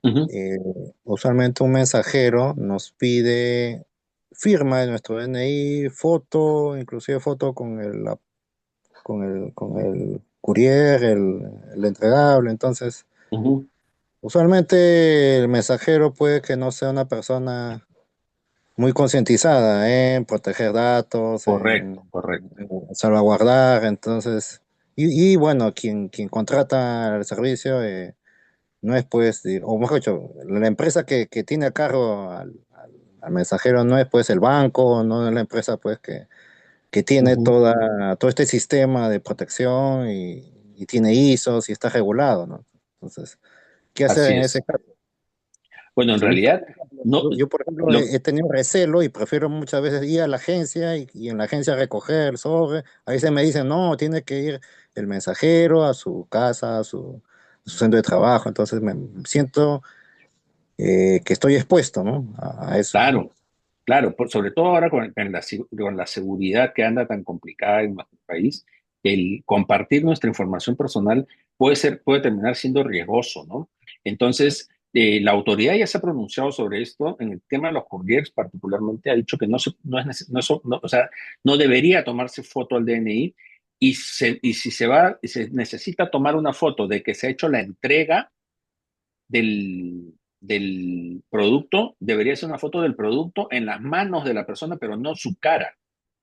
Ujú, eh, usualmente un mensajero nos pide firma de nuestro DNI, foto, inclusive foto con el courier, el entregable. Entonces, ujú. usualmente el mensajero puede que no sea una persona muy concientizada en proteger datos, Correcto, correcto. en salvaguardar. Entonces, y bueno, quien contrata el servicio no es pues, o mejor dicho, la empresa que tiene a cargo al mensajero no es pues el banco, no es la empresa pues que tiene Ujú. todo este sistema de protección y tiene ISOs y está regulado, ¿no? Entonces, ¿qué hacer Así en ese es. caso? Bueno, en En mi caso, realidad, por ejemplo, no, yo, por ejemplo, lo, he tenido recelo y prefiero muchas veces ir a la agencia y en la agencia recoger el sobre. A veces me dicen, no, tiene que ir el mensajero a su casa, a su centro de trabajo. Entonces me siento que estoy expuesto, ¿no? A eso. claro, claro, sobre todo ahora con la seguridad que anda tan complicada en nuestro país, el compartir nuestra información personal puede terminar siendo riesgoso, ¿no? Entonces, la autoridad ya se ha pronunciado sobre esto en el tema de los couriers, particularmente ha dicho que no es o sea, no debería tomarse foto al DNI y si se necesita tomar una foto de que se ha hecho la entrega del producto, debería ser una foto del producto en las manos de la persona, pero no su cara,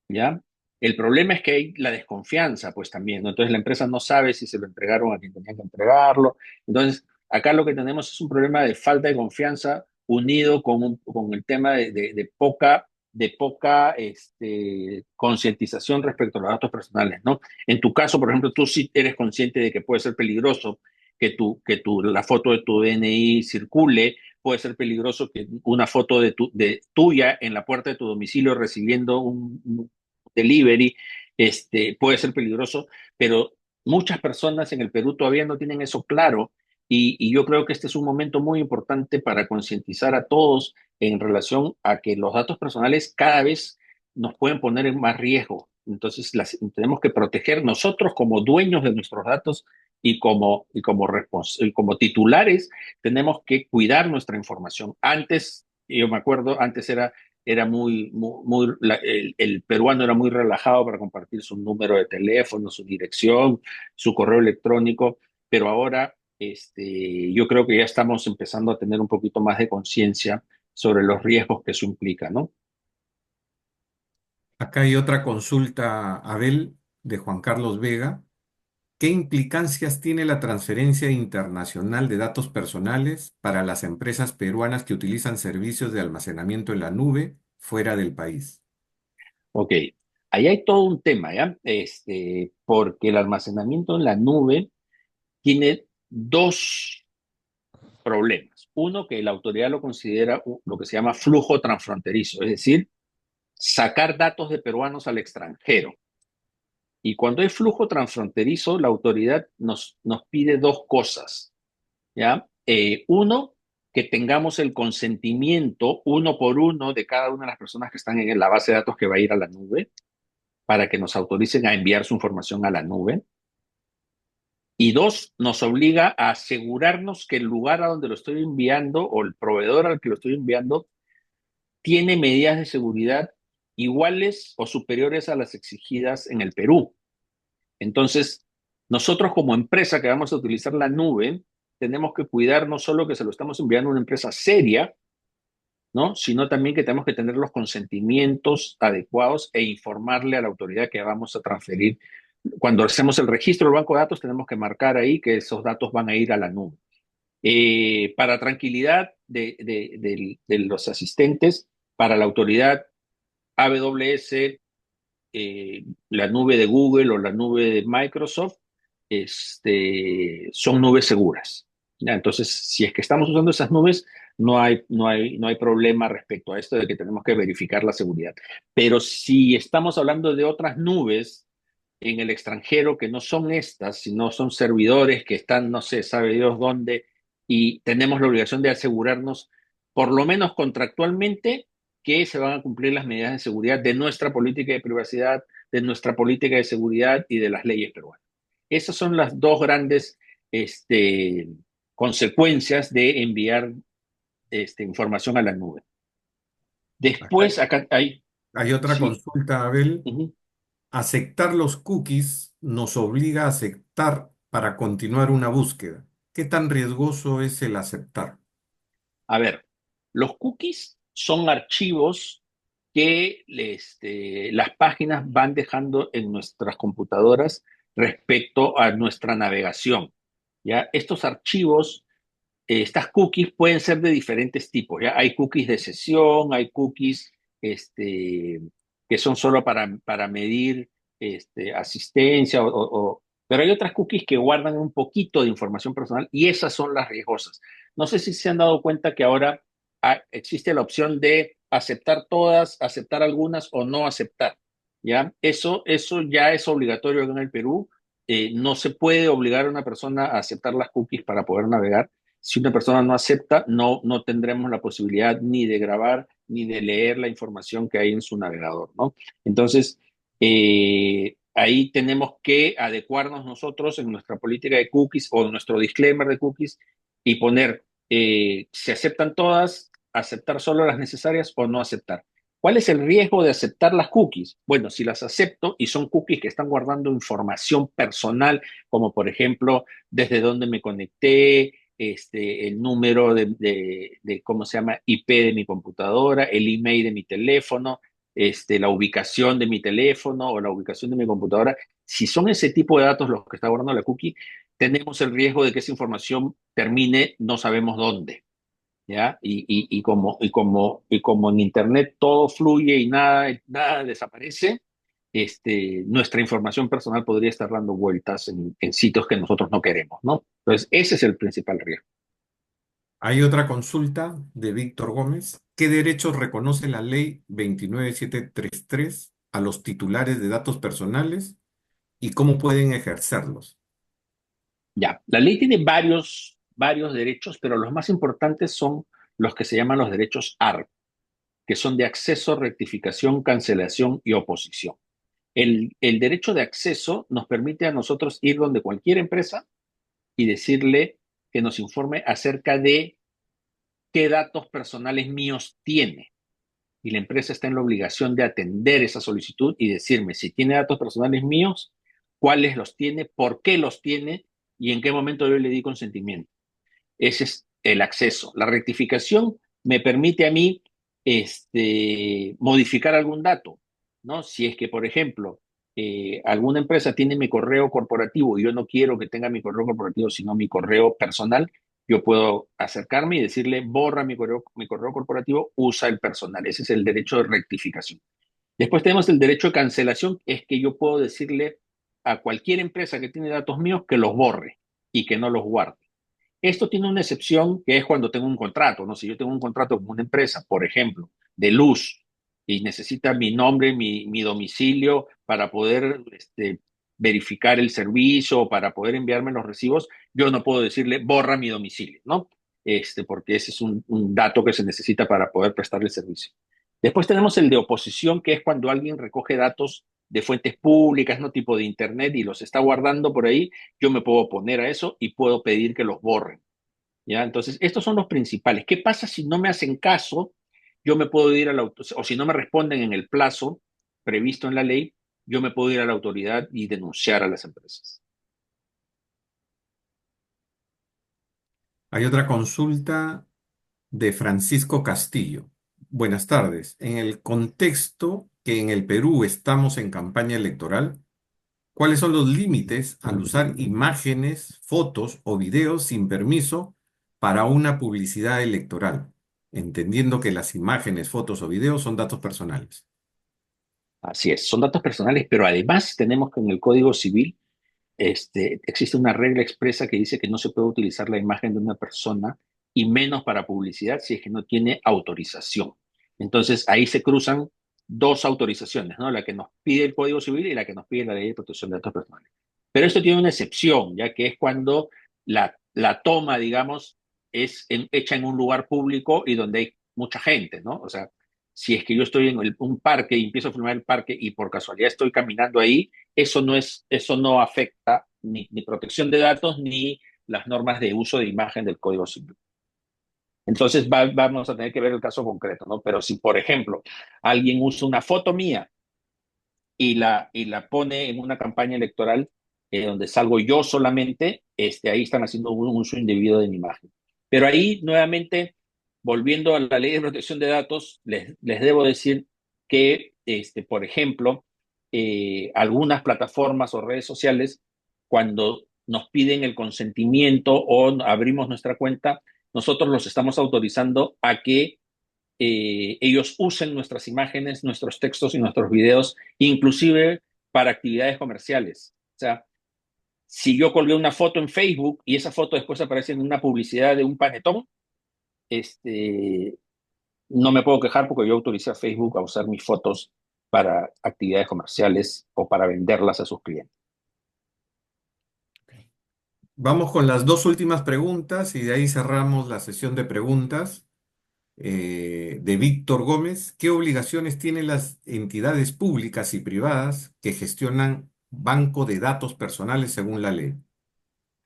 ¿ya? El problema es que hay la desconfianza, pues también, ¿no? Entonces la empresa no sabe si se lo entregaron a quien tenía que entregarlo. Entonces, acá lo que tenemos es un problema de falta de confianza unido con el tema de poca concientización respecto a los datos personales, ¿no? En tu caso, por ejemplo, tú sí eres consciente de que puede ser peligroso la foto de tu DNI circule, puede ser peligroso que una foto tuya en la puerta de tu domicilio recibiendo un delivery, puede ser peligroso, pero muchas personas en el Perú todavía no tienen eso claro y yo creo que este es un momento muy importante para concientizar a todos en relación a que los datos personales cada vez nos pueden poner en más riesgo. Entonces tenemos que proteger nosotros como dueños de nuestros datos y como titulares tenemos que cuidar nuestra información. Antes, yo me acuerdo, antes era el peruano era muy relajado para compartir su número de teléfono, su dirección, su correo electrónico, pero ahora yo creo que ya estamos empezando a tener un poquito más de conciencia sobre los riesgos que eso implica, ¿no? Acá hay otra consulta, Abel, de Juan Carlos Vega. ¿Qué implicancias tiene la transferencia internacional de datos personales para las empresas peruanas que utilizan servicios de almacenamiento en la nube fuera del país? Ok, ahí hay todo un tema, ¿ya? Porque el almacenamiento en la nube tiene dos problemas. Uno, que la autoridad lo considera lo que se llama flujo transfronterizo, es decir, sacar datos de peruanos al extranjero. Y cuando hay flujo transfronterizo, la autoridad nos pide dos cosas, ¿ya? Uno, que tengamos el consentimiento uno por uno de cada una de las personas que están en la base de datos que va a ir a la nube para que nos autoricen a enviar su información a la nube. Y dos, nos obliga a asegurarnos que el lugar a donde lo estoy enviando o el proveedor al que lo estoy enviando tiene medidas de seguridad iguales o superiores a las exigidas en el Perú. Entonces, nosotros como empresa que vamos a utilizar la nube, tenemos que cuidar no solo que se lo estamos enviando a una empresa seria, ¿no? Sino también que tenemos que tener los consentimientos adecuados e informarle a la autoridad que vamos a transferir. Cuando hacemos el registro del banco de datos, tenemos que marcar ahí que esos datos van a ir a la nube. Para tranquilidad de los asistentes, para la autoridad AWS, la nube de Google o la nube de Microsoft, son nubes seguras. ¿Ya? Entonces, si es que estamos usando esas nubes, no hay problema respecto a esto de que tenemos que verificar la seguridad. Pero si estamos hablando de otras nubes en el extranjero que no son estas, sino son servidores que están, no sé, sabe Dios dónde, y tenemos la obligación de asegurarnos, por lo menos contractualmente, que se van a cumplir las medidas de seguridad de nuestra política de privacidad, de nuestra política de seguridad y de las leyes peruanas. Esas son las dos grandes consecuencias de enviar información a la nube. Acá Después, acá hay, hay otra sí, consulta, Abel. ujú. Aceptar los cookies nos obliga a aceptar para continuar una búsqueda. ¿Qué tan riesgoso es el aceptar? A ver, los cookies son archivos que las páginas van dejando en nuestras computadoras respecto a nuestra navegación. ¿Ya? Estos archivos, estas cookies pueden ser de diferentes tipos. ¿Ya? Hay cookies de sesión, hay cookies que son solo para medir asistencia, pero hay otras cookies que guardan un poquito de información personal y esas son las riesgosas. No sé si se han dado cuenta que ahora existe la opción de aceptar todas, aceptar algunas o no aceptar. ¿Ya? Eso ya es obligatorio en el Perú. No se puede obligar a una persona a aceptar las cookies para poder navegar. Si una persona no acepta, no tendremos la posibilidad ni de grabar ni de leer la información que hay en su navegador, ¿no? Entonces, ahí tenemos que adecuarnos nosotros en nuestra política de cookies o en nuestro disclaimer de cookies y poner se aceptan todas, aceptar solo las necesarias o no aceptar. ¿Cuál es el riesgo de aceptar las cookies? Bueno, si las acepto y son cookies que están guardando información personal, como por ejemplo, desde dónde me conecté, el número ¿cómo se llama? IP de mi computadora, el email de mi teléfono, la ubicación de mi teléfono o la ubicación de mi computadora. Si son ese tipo de datos los que está guardando la cookie, tenemos el riesgo de que esa información termine no sabemos dónde. ¿Ya? Y como en Internet todo fluye y nada desaparece, nuestra información personal podría estar dando vueltas en sitios que nosotros no queremos, ¿no? Entonces, ese es el principal riesgo. Hay otra consulta de Víctor Gómez. ¿Qué derechos reconoce la ley 29733 a los titulares de datos personales y cómo pueden ejercerlos? Ya, la ley tiene varios derechos, pero los más importantes son los que se llaman los derechos ARC, que son de acceso, rectificación, cancelación y oposición. El derecho de acceso nos permite a nosotros ir donde cualquier empresa y decirle que nos informe acerca de qué datos personales míos tiene. Y la empresa está en la obligación de atender esa solicitud y decirme si tiene datos personales míos, cuáles los tiene, por qué los tiene y en qué momento yo le di consentimiento. Ese es el acceso. La rectificación me permite a mí modificar algún dato, ¿no? Si es que, por ejemplo, alguna empresa tiene mi correo corporativo y yo no quiero que tenga mi correo corporativo, sino mi correo personal, yo puedo acercarme y decirle, borra mi correo corporativo, usa el personal. Ese es el derecho de rectificación. Después tenemos el derecho de cancelación, es que yo puedo decirle a cualquier empresa que tiene datos míos que los borre y que no los guarde. Esto tiene una excepción que es cuando tengo un contrato, ¿no? Si yo tengo un contrato con una empresa, por ejemplo, de luz y necesita mi nombre, mi domicilio para poder verificar el servicio o para poder enviarme los recibos, yo no puedo decirle borra mi domicilio, ¿no? Porque ese es un dato que se necesita para poder prestar el servicio. Después tenemos el de oposición, que es cuando alguien recoge datos de fuentes públicas, no tipo de internet, y los está guardando por ahí, yo me puedo oponer a eso y puedo pedir que los borren. ¿Ya? Entonces, estos son los principales. ¿Qué pasa si no me hacen caso? Yo me puedo ir a la autoridad, o si no me responden en el plazo previsto en la ley, yo me puedo ir a la autoridad y denunciar a las empresas. Hay otra consulta de Francisco Castillo. Buenas tardes. En el contexto que en el Perú estamos en campaña electoral, ¿cuáles son los límites al usar imágenes, fotos o videos sin permiso para una publicidad electoral? Entendiendo que las imágenes, fotos o videos son datos personales. Así es, son datos personales, pero además tenemos que en el Código Civil existe una regla expresa que dice que no se puede utilizar la imagen de una persona y menos para publicidad si es que no tiene autorización. Entonces ahí se cruzan dos autorizaciones, ¿no? La que nos pide el Código Civil y la que nos pide la Ley de Protección de Datos Personales. Pero esto tiene una excepción, ya que es cuando la toma, digamos, es hecha en un lugar público y donde hay mucha gente, ¿no? O sea, si es que yo estoy en un parque y empiezo a filmar el parque y por casualidad estoy caminando ahí, eso no afecta ni protección de datos ni las normas de uso de imagen del Código Civil. Entonces vamos a tener que ver el caso concreto, ¿no? Pero si, por ejemplo, alguien usa una foto mía y la pone en una campaña electoral donde salgo yo solamente, ahí están haciendo un uso indebido de mi imagen. Pero ahí, nuevamente, volviendo a la ley de protección de datos, les debo decir que, por ejemplo, algunas plataformas o redes sociales, cuando nos piden el consentimiento o abrimos nuestra cuenta, nosotros los estamos autorizando a que ellos usen nuestras imágenes, nuestros textos y nuestros videos, inclusive para actividades comerciales. O sea, si yo colgué una foto en Facebook y esa foto después aparece en una publicidad de un panetón, este, no me puedo quejar porque yo autoricé a Facebook a usar mis fotos para actividades comerciales o para venderlas a sus clientes. Vamos con las dos últimas preguntas y de ahí cerramos la sesión de preguntas. De Víctor Gómez. ¿Qué obligaciones tienen las entidades públicas y privadas que gestionan banco de datos personales según la ley?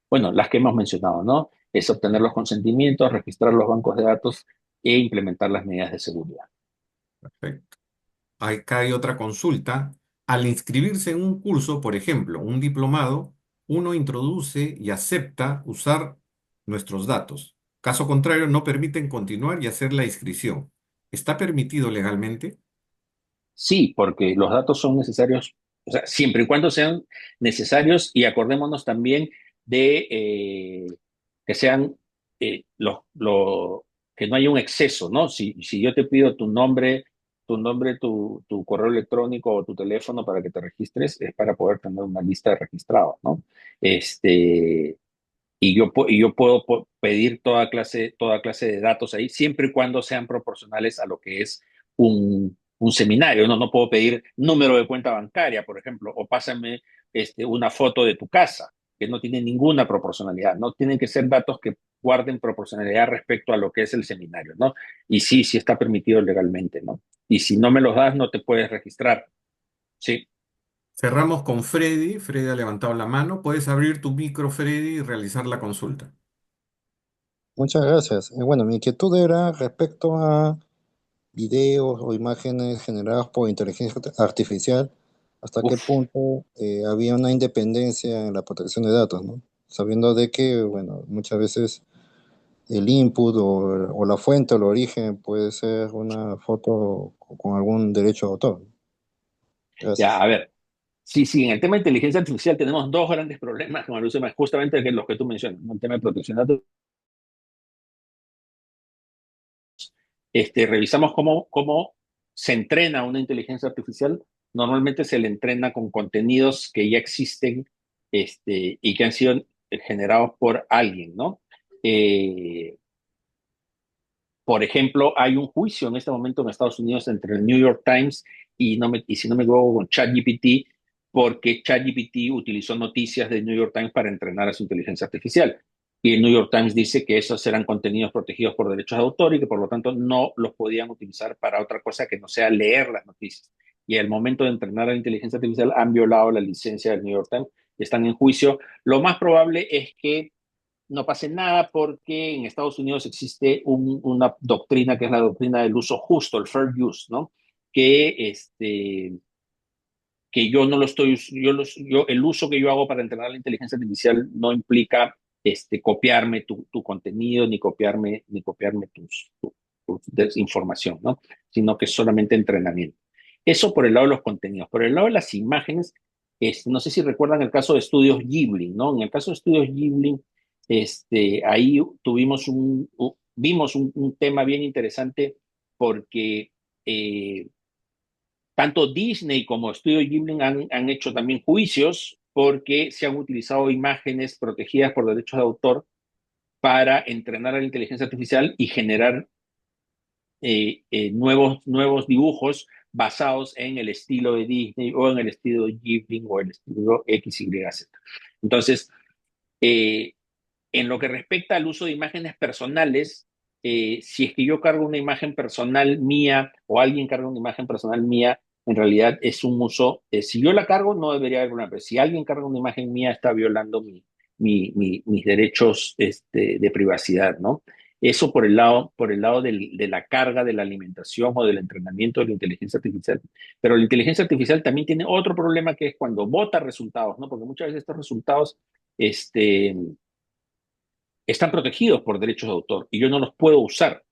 Bueno, las que hemos mencionado, ¿no? Es obtener los consentimientos, registrar los bancos de datos e implementar las medidas de seguridad. Perfecto. Acá hay otra consulta. Al inscribirse en un curso, por ejemplo, un diplomado, uno introduce y acepta usar nuestros datos. Caso contrario, no permiten continuar y hacer la inscripción. ¿Está permitido legalmente? Sí, porque los datos son necesarios, o sea, siempre y cuando sean necesarios y acordémonos también de que sean que no haya un exceso, ¿no? Si yo te pido tu correo electrónico o tu teléfono para que te registres, es para poder tener una lista de registrados, ¿no? Este, y yo puedo pedir toda clase de datos ahí, siempre y cuando sean proporcionales a lo que es un seminario. No puedo pedir número de cuenta bancaria, por ejemplo, o pásame una foto de tu casa, que no tiene ninguna proporcionalidad. No tienen que ser datos que guarden proporcionalidad respecto a lo que es el seminario, ¿no? Y sí está permitido legalmente, ¿no? Y si no me los das, no te puedes registrar. Sí. Cerramos con Freddy. Freddy ha levantado la mano. Puedes abrir tu micro, Freddy, y realizar la consulta. Muchas gracias. Bueno, mi inquietud era respecto a videos o imágenes generadas por inteligencia artificial, hasta qué Uf. punto había una independencia en la protección de datos, ¿no? Sabiendo de que, bueno, muchas veces el input o la fuente o el origen puede ser una foto con algún derecho de autor. Ya, Gracias. a ver. Sí, en el tema de inteligencia artificial tenemos dos grandes problemas con el uso de justamente los que tú mencionas, ¿no? El tema de protección de datos. Revisamos cómo se entrena una inteligencia artificial. Normalmente se le entrena con contenidos que ya existen y que han sido generados por alguien, ¿no? Eh, por ejemplo, hay un juicio en este momento en Estados Unidos entre el New York Times y si no me equivoco, con ChatGPT, porque ChatGPT utilizó noticias del New York Times para entrenar a su inteligencia artificial. Y el New York Times dice que esos eran contenidos protegidos por derechos de autor y que por lo tanto no los podían utilizar para otra cosa que no sea leer las noticias. Y al momento de entrenar a la inteligencia artificial han violado la licencia del New York Times y están en juicio. Lo más probable es que no pase nada porque en Estados Unidos existe una doctrina que es la doctrina del uso justo, el fair use, ¿no? Que, que yo no lo estoy, el uso que yo hago para entrenar la inteligencia artificial no implica copiarme tu contenido ni copiarme tu desinformación, ¿no? Sino que es solamente entrenamiento. Eso por el lado de los contenidos. Por el lado de las imágenes, no sé si recuerdan el caso de Estudios Ghibli, ¿no? En el caso de Estudios Ghibli, ahí vimos un tema bien interesante porque tanto Disney como Estudio Ghibli han hecho también juicios porque se han utilizado imágenes protegidas por derechos de autor para entrenar a la inteligencia artificial y generar nuevos dibujos basados en el estilo de Disney o en el estilo de Ghibli o el estilo XYZ. Entonces, eh, en lo que respecta al uso de imágenes personales, si es que yo cargo una imagen personal mía o alguien carga una imagen personal mía, en realidad es un uso, si yo la cargo no debería haber problema, pero si alguien carga una imagen mía está violando mis derechos de privacidad, ¿no? Eso por el lado de la carga, de la alimentación o del entrenamiento de la inteligencia artificial. Pero la inteligencia artificial también tiene otro problema que es cuando bota resultados, ¿no? Porque muchas veces estos resultados este, están protegidos por derechos de autor y yo no los puedo usar,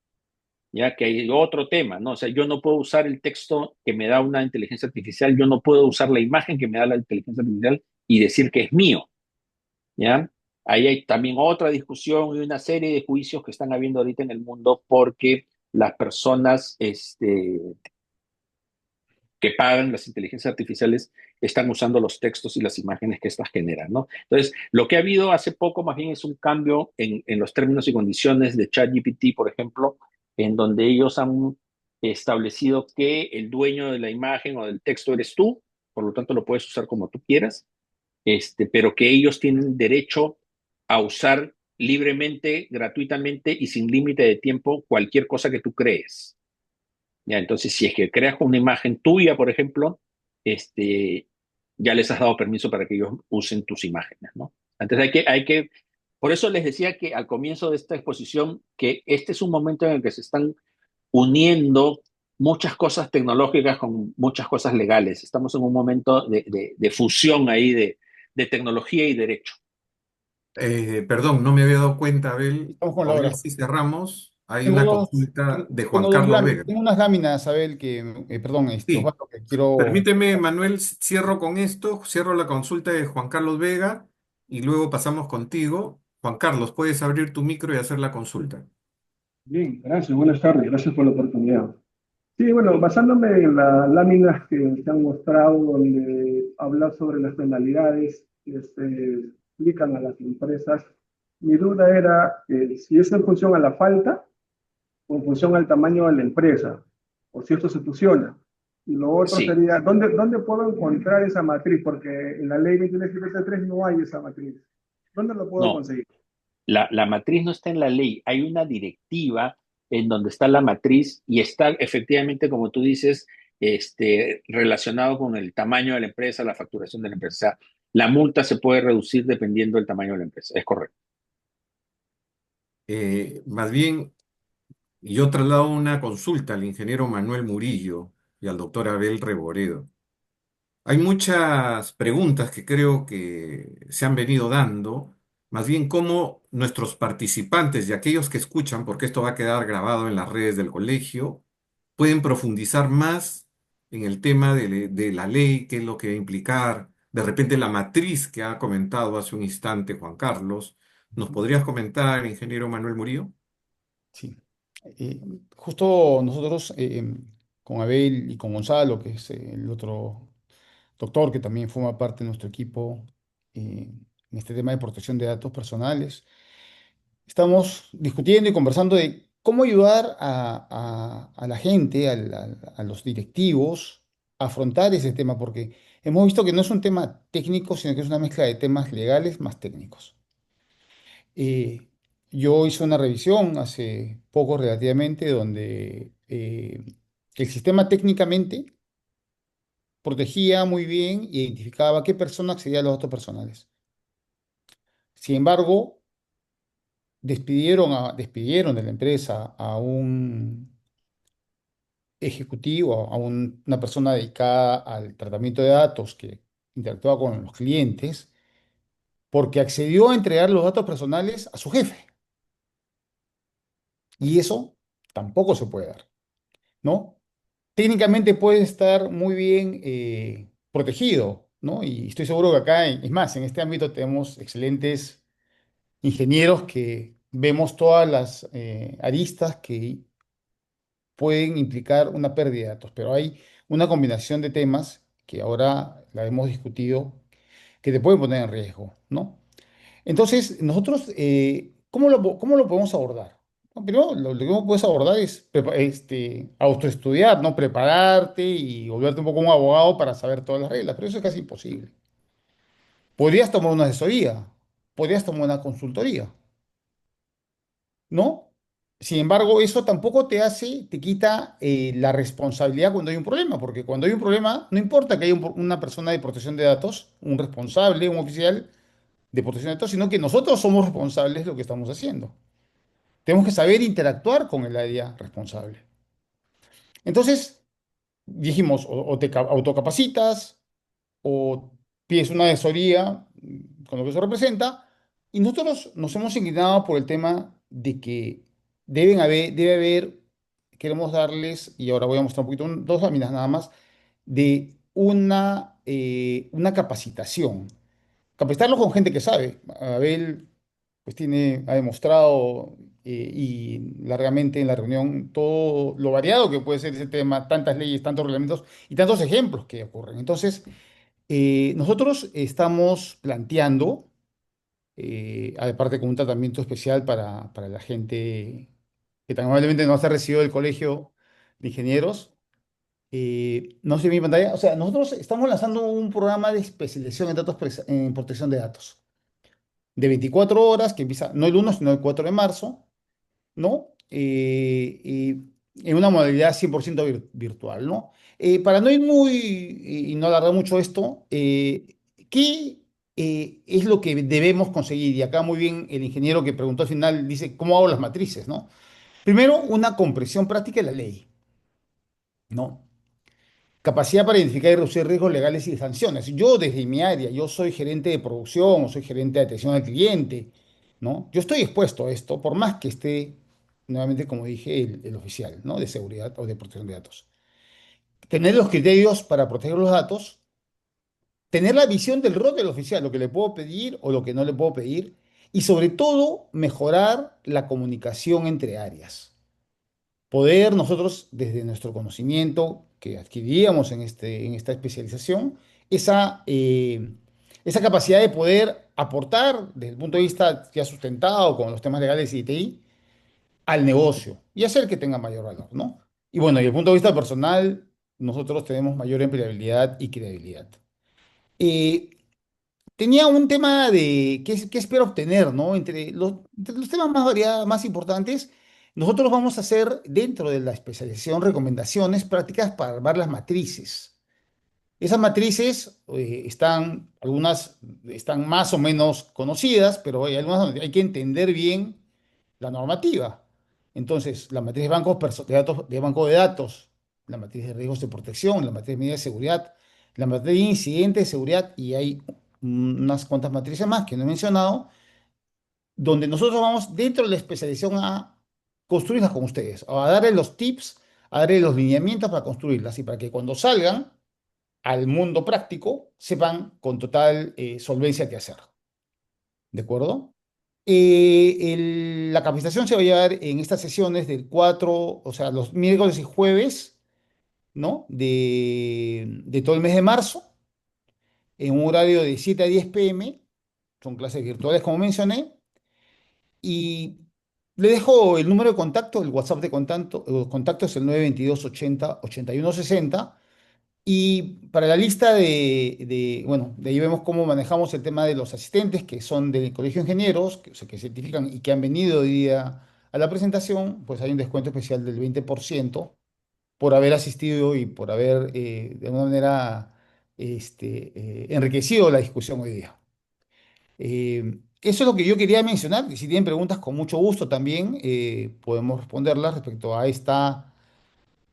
ya que hay otro tema, ¿no? O sea, yo no puedo usar el texto que me da una inteligencia artificial, yo no puedo usar la imagen que me da la inteligencia artificial y decir que es mío, ¿ya? Ahí hay también otra discusión y una serie de juicios que están habiendo ahorita en el mundo porque las personas que pagan las inteligencias artificiales están usando los textos y las imágenes que éstas generan, ¿no? Entonces, lo que ha habido hace poco más bien es un cambio en los términos y condiciones de ChatGPT, por ejemplo, en donde ellos han establecido que el dueño de la imagen o del texto eres tú, por lo tanto lo puedes usar como tú quieras, pero que ellos tienen derecho a usar libremente, gratuitamente y sin límite de tiempo cualquier cosa que tú crees. Ya, entonces, si es que creas una imagen tuya, por ejemplo, este, ya les has dado permiso para que ellos usen tus imágenes, ¿no? Entonces por eso les decía que al comienzo de esta exposición, que este es un momento en el que se están uniendo muchas cosas tecnológicas con muchas cosas legales. Estamos en un momento de fusión ahí de tecnología y derecho. Perdón, no me había dado cuenta, Abel. Estamos con la A ver hora. si cerramos. Hay una consulta de Juan Carlos Vega. Tengo unas láminas, Abel, perdón, Sí, Osvaldo, que quiero. permíteme, Manuel, cierro con esto, cierro la consulta de Juan Carlos Vega y luego pasamos contigo. Juan Carlos, puedes abrir tu micro y hacer la consulta. Bien, gracias, buenas tardes, gracias por la oportunidad. Sí, bueno, basándome en las láminas que se han mostrado, donde habla sobre las penalidades que se aplican a las empresas, mi duda era si es en función a la falta o en función al tamaño de la empresa, o si esto se fusiona. Y lo otro Sí, sería, ¿dónde puedo encontrar esa matriz? Porque en la ley 2173 no hay esa matriz. ¿Dónde lo puedo no, conseguir? la matriz no está en la ley, hay una directiva en donde está la matriz y está efectivamente, como tú dices, relacionado con el tamaño de la empresa, la facturación de la empresa. O sea, la multa se puede reducir dependiendo del tamaño de la empresa, es correcto. Más bien, yo traslado una consulta al ingeniero Manuel Murillo y al doctor Abel Reboredo. Hay muchas preguntas que creo que se han venido dando, más bien cómo nuestros participantes y aquellos que escuchan, porque esto va a quedar grabado en las redes del colegio, pueden profundizar más en el tema de la ley, qué es lo que va a implicar, de repente la matriz que ha comentado hace un instante Juan Carlos. ¿Nos podrías comentar, ingeniero Manuel Murillo? Sí. Eh, Justo nosotros, con Abel y con Gonzalo, que es el otro doctor que también forma parte de nuestro equipo en este tema de protección de datos personales, estamos discutiendo y conversando de cómo ayudar a la gente, a los directivos, a afrontar ese tema, porque hemos visto que no es un tema técnico, sino que es una mezcla de temas legales más técnicos. Eh, yo hice una revisión hace poco relativamente donde el sistema técnicamente protegía muy bien e identificaba qué persona accedía a los datos personales. Sin embargo, despidieron de la empresa a un ejecutivo, una persona dedicada al tratamiento de datos que interactuaba con los clientes, porque accedió a entregar los datos personales a su jefe. Y eso tampoco se puede dar, ¿no? Técnicamente puede estar muy bien protegido, ¿no? Y estoy seguro que acá, es más, en este ámbito tenemos excelentes ingenieros que vemos todas las aristas que pueden implicar una pérdida de datos, pero hay una combinación de temas que ahora la hemos discutido que te pueden poner en riesgo, ¿no? Entonces, nosotros, ¿cómo lo podemos abordar? No, primero, lo que uno puedes abordar es autoestudiar, ¿no? Prepararte y volverte un poco un abogado para saber todas las reglas, pero eso es casi imposible. Podrías tomar una asesoría, podrías tomar una consultoría, ¿no? Sin embargo, eso tampoco te quita la responsabilidad cuando hay un problema, porque cuando hay un problema, no importa que haya una persona de protección de datos, un responsable, un oficial de protección de datos, sino que nosotros somos responsables de lo que estamos haciendo. Tenemos que saber interactuar con el área responsable. Entonces, dijimos, o te autocapacitas, o pides una asesoría con lo que eso representa, y nosotros nos hemos inclinado por el tema de que debe haber, queremos darles, y ahora voy a mostrar un poquito, dos láminas nada más, de una capacitación. Capacitarlo con gente que sabe. Abel pues ha demostrado y largamente en la reunión todo lo variado que puede ser ese tema, tantas leyes, tantos reglamentos y tantos ejemplos que ocurren. Entonces, nosotros estamos planteando, aparte con un tratamiento especial para la gente que tan amablemente nos ha recibido del Colegio de Ingenieros. No sé mi pantalla. O sea, nosotros estamos lanzando un programa de especialización en datos, en protección de datos, de 24 horas, que empieza no el 1, sino el 4 de marzo, ¿no? En una modalidad 100% virtual, ¿no? Para no ir muy y no alargar mucho esto, ¿qué es lo que debemos conseguir? Y acá muy bien el ingeniero que preguntó al final dice, ¿cómo hago las matrices, no? Primero, una comprensión práctica de la ley, ¿no? Capacidad para identificar y reducir riesgos legales y de sanciones. Yo desde mi área, yo soy gerente de producción o soy gerente de atención al cliente, ¿no? Yo estoy expuesto a esto, por más que esté, nuevamente, como dije, el oficial, ¿no? De seguridad o de protección de datos. Tener los criterios para proteger los datos, tener la visión del rol del oficial, lo que le puedo pedir o lo que no le puedo pedir, y sobre todo mejorar la comunicación entre áreas. Poder nosotros, desde nuestro conocimiento que adquiríamos en esta especialización, esa capacidad de poder aportar desde el punto de vista ya sustentado con los temas legales y TI al negocio y hacer que tenga mayor valor, ¿no? Y bueno, desde el punto de vista personal, nosotros tenemos mayor empleabilidad y credibilidad. Eh, Tenía un tema de qué espero obtener, ¿no? Entre los temas más variados, más importantes, nosotros vamos a hacer dentro de la especialización recomendaciones prácticas para armar las matrices. Esas matrices algunas están más o menos conocidas, pero hay algunas donde hay que entender bien la normativa. Entonces, la matriz de de banco de datos, la matriz de riesgos de protección, la matriz de medidas de seguridad, la matriz de incidentes de seguridad, y hay unas cuantas matrices más que no he mencionado, donde nosotros vamos dentro de la especialización a construirlas con ustedes, a darles los tips, a darles los lineamientos para construirlas y para que cuando salgan al mundo práctico sepan con total solvencia qué hacer. ¿De acuerdo? La capacitación se va a llevar en estas sesiones del 4, o sea, los miércoles y jueves, ¿no? De todo el mes de marzo, en un horario de 7 a 10 p.m. Son clases virtuales, como mencioné. Y le dejo el número de contacto, el WhatsApp de contacto es el 922 80 81 60. Y para la lista bueno, de ahí vemos cómo manejamos el tema de los asistentes que son del Colegio de Ingenieros, que, o sea, que certifican y que han venido hoy día a la presentación, pues hay un descuento especial del 20% por haber asistido y por haber, de alguna manera, enriquecido la discusión hoy día. Eso es lo que yo quería mencionar. Y si tienen preguntas, con mucho gusto también podemos responderlas respecto a eh,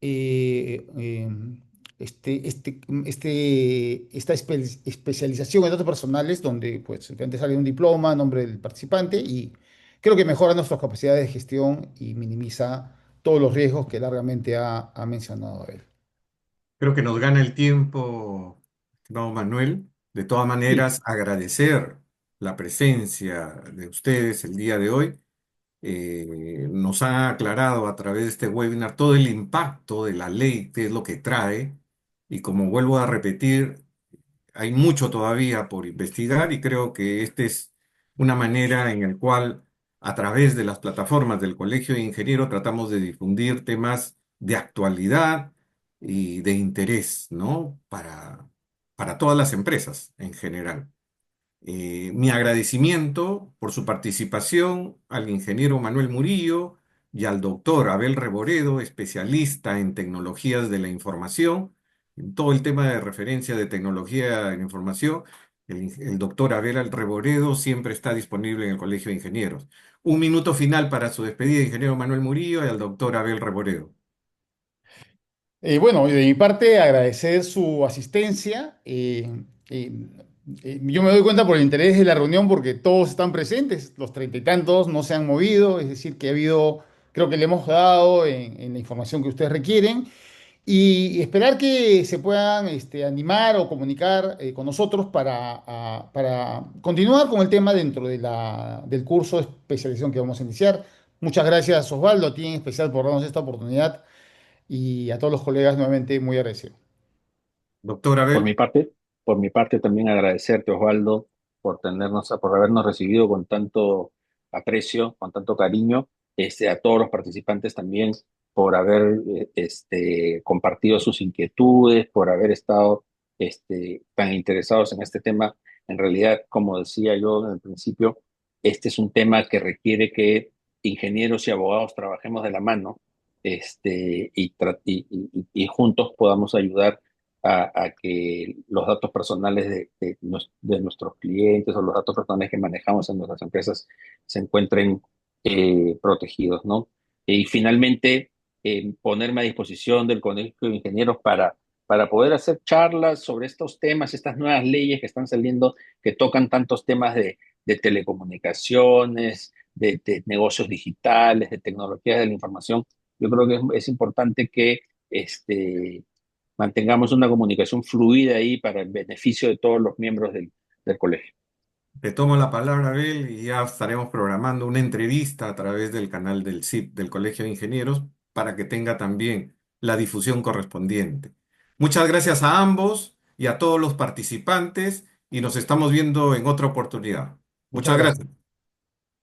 eh, esta especialización en datos personales, donde pues simplemente sale un diploma a nombre del participante y creo que mejora nuestras capacidades de gestión y minimiza todos los riesgos que largamente ha mencionado él. Creo que nos gana el tiempo, no, Manuel. De todas Sí, maneras, agradecer la presencia de ustedes el día de hoy. Nos ha aclarado a través de este webinar todo el impacto de la ley, qué es lo que trae. Y como vuelvo a repetir, hay mucho todavía por investigar y creo que esta es una manera en la cual a través de las plataformas del Colegio de Ingenieros tratamos de difundir temas de actualidad y de interés, ¿no? Para todas las empresas en general. Mi agradecimiento por su participación al ingeniero Manuel Murillo, y al doctor Abel Reboredo, especialista en tecnologías de la información, en todo el tema de referencia de tecnología de la información. El doctor Abel Reboredo siempre está disponible en el Colegio de Ingenieros. Un minuto final para su despedida, ingeniero Manuel Murillo, y al doctor Abel Reboredo. Bueno, de mi parte, agradecer su asistencia. Yo me doy cuenta por el interés de la reunión porque todos están presentes, los treinta y tantos no se han movido, es decir, que ha habido, creo que le hemos dado en la información que ustedes requieren y esperar que se puedan animar o comunicar con nosotros para continuar con el tema dentro del curso de especialización que vamos a iniciar. Muchas gracias, Osvaldo, a ti en especial por darnos esta oportunidad y a todos los colegas nuevamente muy agradecido. Doctor Por Abel. mi parte, por mi parte también agradecerte, Osvaldo, por habernos recibido con tanto aprecio, con tanto cariño, a todos los participantes también por haber compartido sus inquietudes, por haber estado tan interesados en este tema. En realidad, como decía yo en el principio, este es un tema que requiere que ingenieros y abogados trabajemos de la mano, y juntos podamos ayudar a que los datos personales de nuestros clientes o los datos personales que manejamos en nuestras empresas se encuentren protegidos, ¿no? Y finalmente, ponerme a disposición del Colegio de Ingenieros para poder hacer charlas sobre estos temas, estas nuevas leyes que están saliendo, que tocan tantos temas de telecomunicaciones, de negocios digitales, de tecnologías de la información. Yo creo que es importante que mantengamos una comunicación fluida ahí para el beneficio de todos los miembros del colegio. Te tomo la palabra, Abel, y ya estaremos programando una entrevista a través del canal del CIP, del Colegio de Ingenieros, para que tenga también la difusión correspondiente. Muchas gracias a ambos y a todos los participantes y nos estamos viendo en otra oportunidad. Muchas Muchas gracias. gracias.